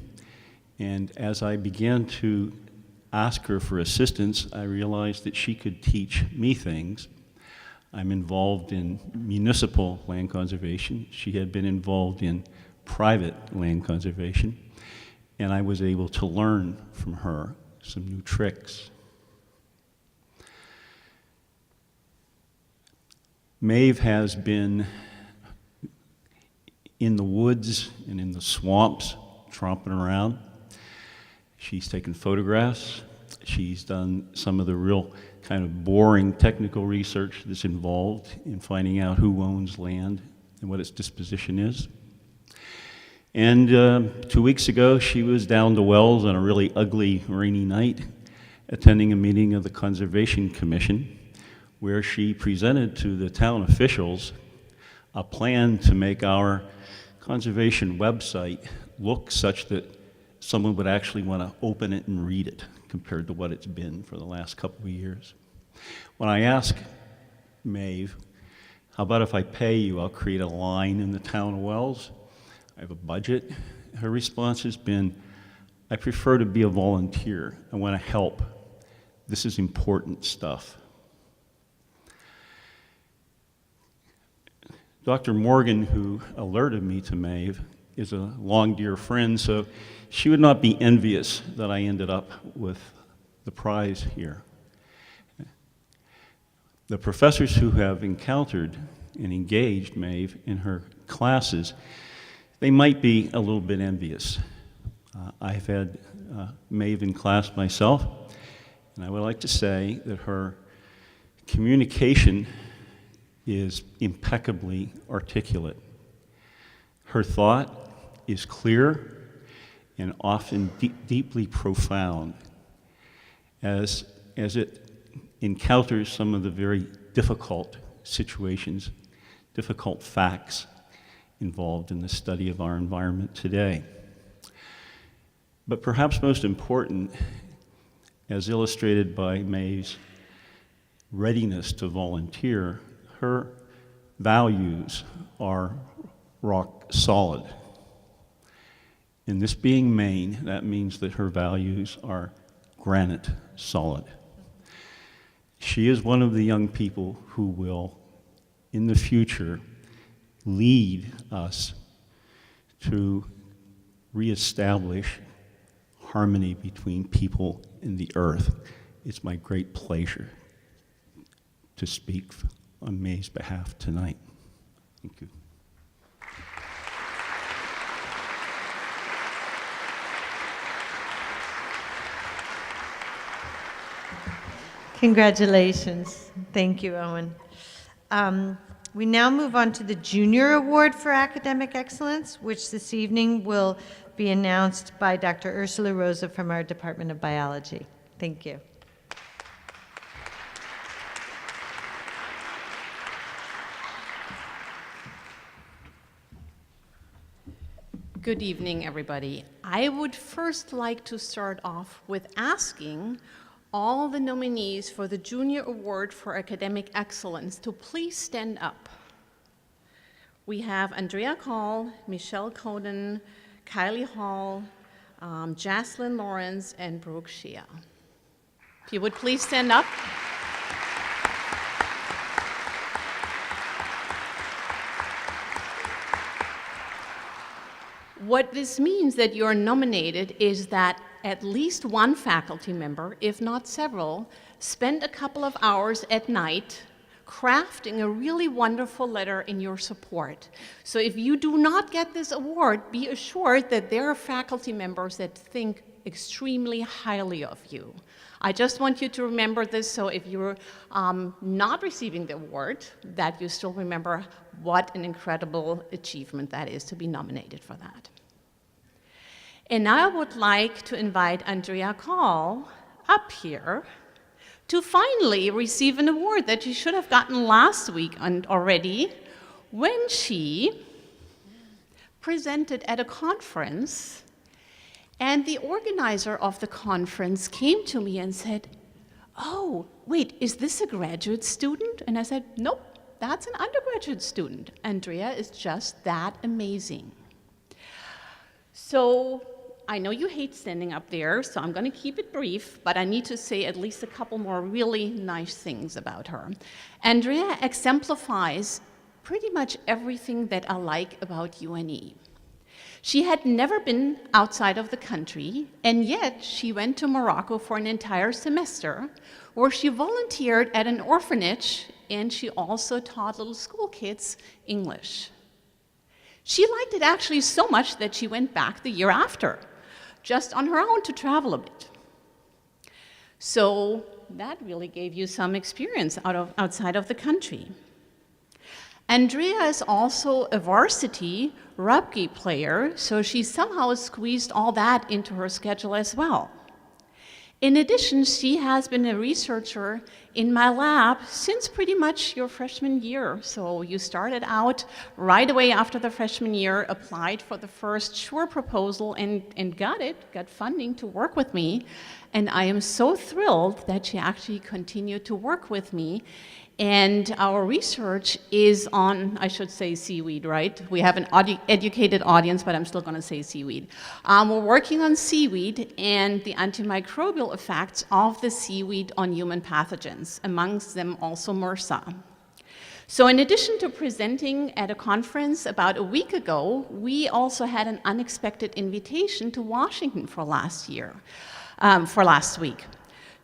And as I began to ask her for assistance, I realized that she could teach me things. I'm involved in municipal land conservation. She had been involved in private land conservation. And I was able to learn from her some new tricks. Maeve has been in the woods and in the swamps, tromping around. She's taken photographs. She's done some of the real kind of boring technical research that's involved in finding out who owns land and what its disposition is. And 2 weeks ago, she was down to Wells on a really ugly, rainy night, attending a meeting of the Conservation Commission, where she presented to the town officials a plan to make our conservation website look such that someone would actually want to open it and read it compared to what it's been for the last couple of years. When I asked Maeve, how about if I pay you, I'll create a line in the town of Wells? I have a budget. Her response has been, I prefer to be a volunteer. I want to help. This is important stuff. Dr. Morgan, who alerted me to Maeve, is a long dear friend, so she would not be envious that I ended up with the prize here. The professors who have encountered and engaged Maeve in her classes, they might be a little bit envious. I've had Maeve in class myself, and I would like to say that her communication is impeccably articulate. Her thought is clear and often deeply profound as it encounters some of the very difficult situations, difficult facts involved in the study of our environment today. But perhaps most important, as illustrated by Maeve's readiness to volunteer, her values are rock solid. And this being Maine, that means that her values are granite solid. She is one of the young people who will, in the future, lead us to reestablish harmony between people and the earth. It's my great pleasure to speak on Maeve's behalf tonight. Thank you. Congratulations. Thank you, Owen. We now move on to the Junior Award for Academic Excellence, which this evening will be announced by Dr. Ursula Rosa from our Department of Biology. Thank you. Good evening, everybody. I would first like to start off with asking all the nominees for the Junior Award for Academic Excellence to please stand up. We have Andrea Call, Michelle Coden, Kylie Hall, Jaslyn Lawrence, and Brooke Shea. If you would please stand up. What this means that you're nominated is that at least one faculty member, if not several, spend a couple of hours at night crafting a really wonderful letter in your support. So if you do not get this award, be assured that there are faculty members that think extremely highly of you. I just want you to remember this, so if you're not receiving the award, that you still remember what an incredible achievement that is to be nominated for that. And now I would like to invite Andrea Call up here to finally receive an award that she should have gotten last week already, when she presented at a conference, and the organizer of the conference came to me and said, "Oh, wait, is this a graduate student?" And I said, "Nope, that's an undergraduate student. Andrea is just that amazing." So I know you hate standing up there, so I'm going to keep it brief, but I need to say at least a couple more really nice things about her. Andrea exemplifies pretty much everything that I like about UNE. She had never been outside of the country, and yet she went to Morocco for an entire semester, where she volunteered at an orphanage, and she also taught little school kids English. She liked it actually so much that she went back the year after, just on her own to travel a bit. So that really gave you some experience outside of the country. Andrea is also a varsity rugby player, so she somehow squeezed all that into her schedule as well. In addition, she has been a researcher in my lab since pretty much your freshman year. So you started out right away after the freshman year, applied for the first SURE proposal and got funding to work with me. And I am so thrilled that she actually continued to work with me. And our research is on, I should say seaweed, right? We have an educated audience, but I'm still going to say seaweed. We're working on seaweed and the antimicrobial effects of the seaweed on human pathogens, amongst them also MRSA. So in addition to presenting at a conference about a week ago, we also had an unexpected invitation to Washington for last week.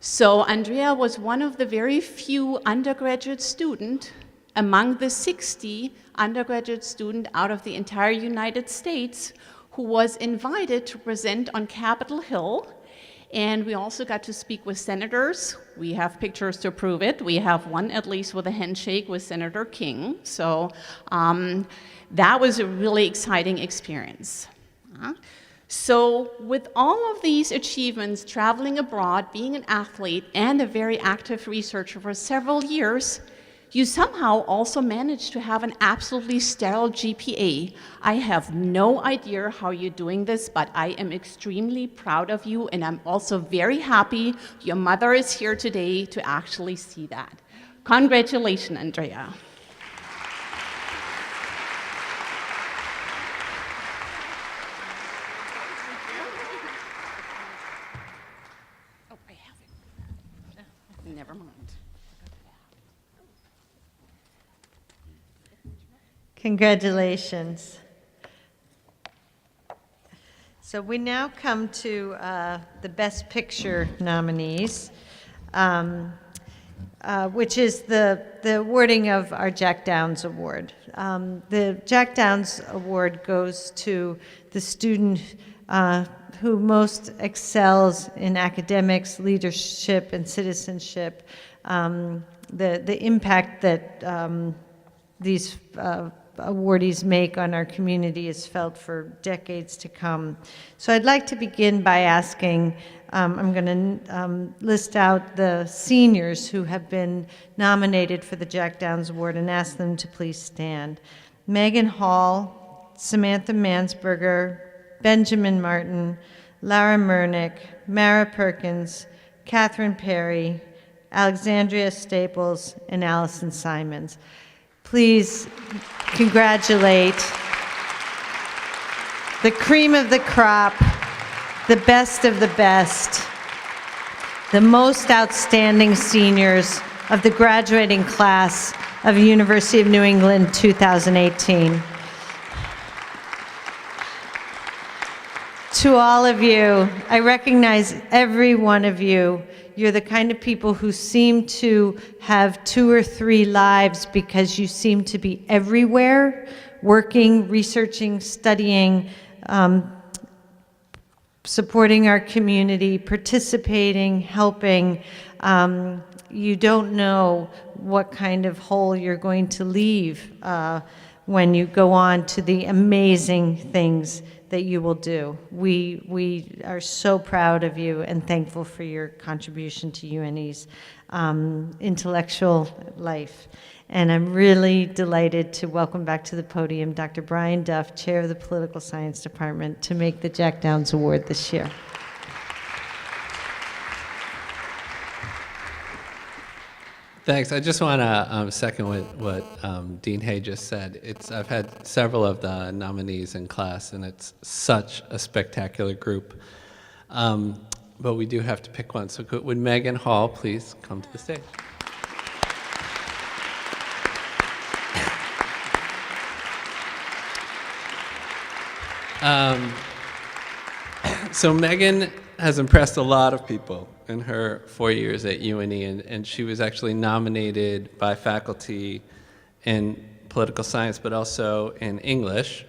So Andrea was one of the very few undergraduate students among the 60 undergraduate students out of the entire United States who was invited to present on Capitol Hill. And we also got to speak with senators. We have pictures to prove it. We have one at least with a handshake with Senator King. So that was a really exciting experience. So with all of these achievements, traveling abroad, being an athlete, and a very active researcher for several years, you somehow also managed to have an absolutely stellar GPA. I have no idea how you're doing this, but I am extremely proud of you, and I'm also very happy your mother is here today to actually see that. Congratulations, Andrea. Never mind. Congratulations. So we now come to the Best Picture nominees, which is the awarding of our Jack Downs Award. The Jack Downs Award goes to the student who most excels in academics, leadership, and citizenship. The impact that these awardees make on our community is felt for decades to come. So I'd like to begin by asking, I'm going to list out the seniors who have been nominated for the Jack Downs Award and ask them to please stand. Meghan Hall, Samantha Mansberger, Benjamin Martin, Lara Murnick, Mara Perkins, Catherine Perry, Alexandria Staples, and Allison Simons. Please congratulate the cream of the crop, the best of the best, the most outstanding seniors of the graduating class of University of New England 2018. to all of you. I recognize every one of you. You're the kind of people who seem to have 2 or 3 lives because you seem to be everywhere, working, researching, studying, supporting our community, participating, helping. You don't know what kind of hole you're going to leave when you go on to the amazing things that you will do. We are so proud of you and thankful for your contribution to UNE's intellectual life. And I'm really delighted to welcome back to the podium Dr. Brian Duff, Chair of the Political Science Department, to make the Jack Downs Award this year. Thanks. I just want to second what Dean Hay just said. I've had several of the nominees in class, and it's such a spectacular group. But we do have to pick one. So would Meghan Hall please come to the stage? So Meghan has impressed a lot of people in her 4 years at UNE, and she was actually nominated by faculty in political science, but also in English.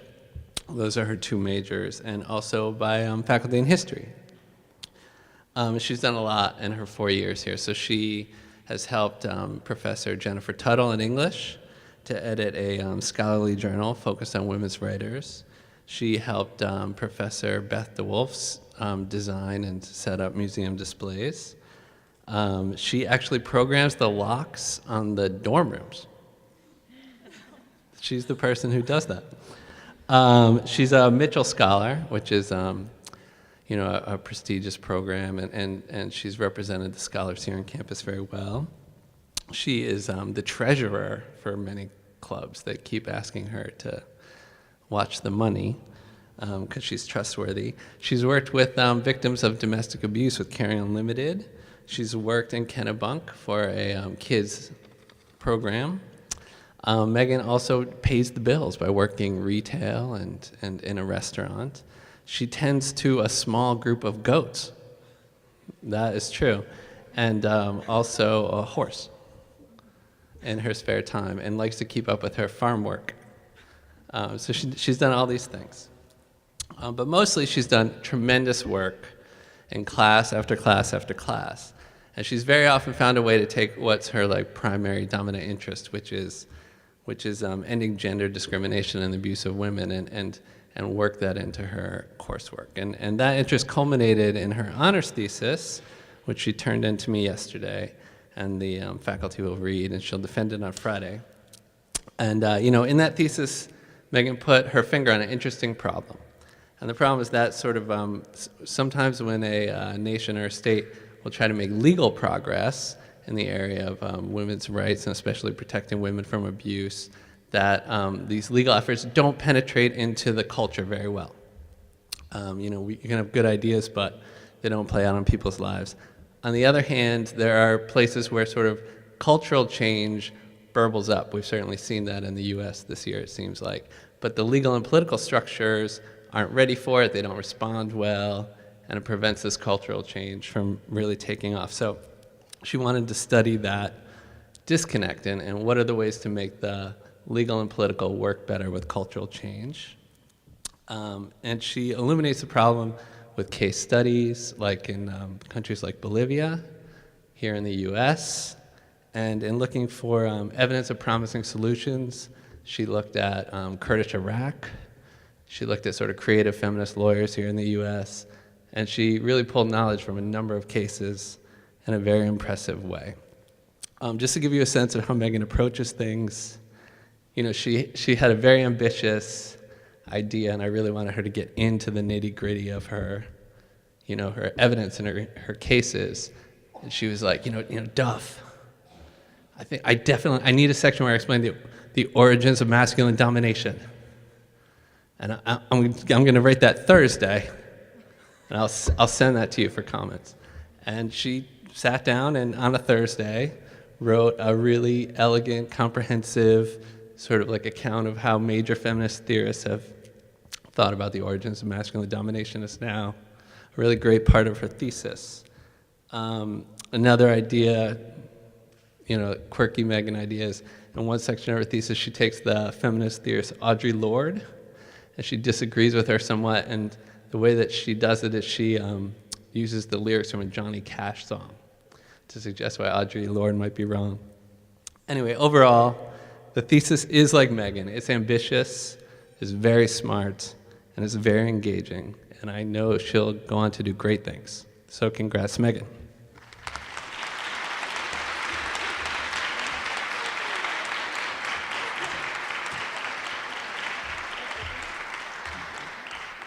Those are her 2 majors, and also by faculty in history. She's done a lot in her 4 years here. So she has helped Professor Jennifer Tuttle in English to edit a scholarly journal focused on women's writers. She helped Professor Beth DeWolf's design and set up museum displays. She actually programs the locks on the dorm rooms. She's the person who does that. She's a Mitchell Scholar, which is a prestigious program, and she's represented the scholars here on campus very well. She is the treasurer for many clubs that keep asking her to watch the money because she's trustworthy. She's worked with victims of domestic abuse with Caring Unlimited. She's worked in Kennebunk for a kids program. Meghan also pays the bills by working retail and in a restaurant. She tends to a small group of goats. That is true. And also a horse in her spare time, and likes to keep up with her farm work. So she's done all these things. But mostly she's done tremendous work in class after class after class. And she's very often found a way to take what's her primary dominant interest, which is ending gender discrimination and the abuse of women, and work that into her coursework. And that interest culminated in her honors thesis, which she turned in to me yesterday, and the faculty will read, and she'll defend it on Friday. And in that thesis, Meghan put her finger on an interesting problem. And the problem is that sort of sometimes when a nation or a state will try to make legal progress in the area of women's rights, and especially protecting women from abuse, that these legal efforts don't penetrate into the culture very well. You can have good ideas, but they don't play out on people's lives. On the other hand, there are places where sort of cultural change burbles up. We've certainly seen that in the US this year, it seems like. But the legal and political structures aren't ready for it, they don't respond well, and it prevents this cultural change from really taking off. So she wanted to study that disconnect and what are the ways to make the legal and political work better with cultural change. And she illuminates the problem with case studies, like in countries like Bolivia, here in the US, and in looking for evidence of promising solutions, she looked at Kurdish Iraq, she looked at sort of creative feminist lawyers here in the US, and she really pulled knowledge from a number of cases in a very impressive way. Just to give you a sense of how Meghan approaches things, she had a very ambitious idea, and I really wanted her to get into the nitty-gritty of her, her evidence and her cases. And she was like, Duff, I need a section where I explain the origins of masculine domination. And I'm going to write that Thursday, and I'll send that to you for comments. And she sat down and on a Thursday wrote a really elegant, comprehensive sort of account of how major feminist theorists have thought about the origins of masculine domination is now a really great part of her thesis. Another idea, quirky Meghan idea is, in one section of her thesis, she takes the feminist theorist Audre Lorde, and she disagrees with her somewhat, and the way that she does it is she uses the lyrics from a Johnny Cash song to suggest why Audre Lorde might be wrong. Anyway, overall, the thesis is like Meghan. It's ambitious, it's very smart, and it's very engaging, and I know she'll go on to do great things. So congrats, Meghan.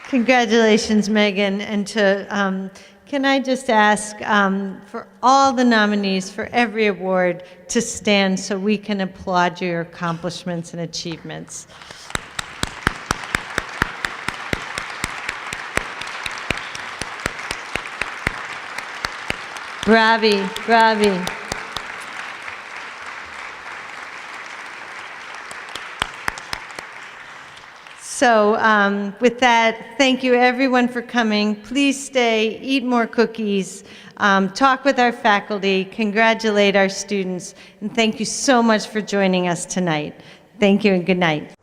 Congratulations, Meghan, and can I just ask for all the nominees for every award to stand so we can applaud your accomplishments and achievements. Bravi. So with that, thank you everyone for coming. Please stay, eat more cookies, talk with our faculty, congratulate our students, and thank you so much for joining us tonight. Thank you and good night.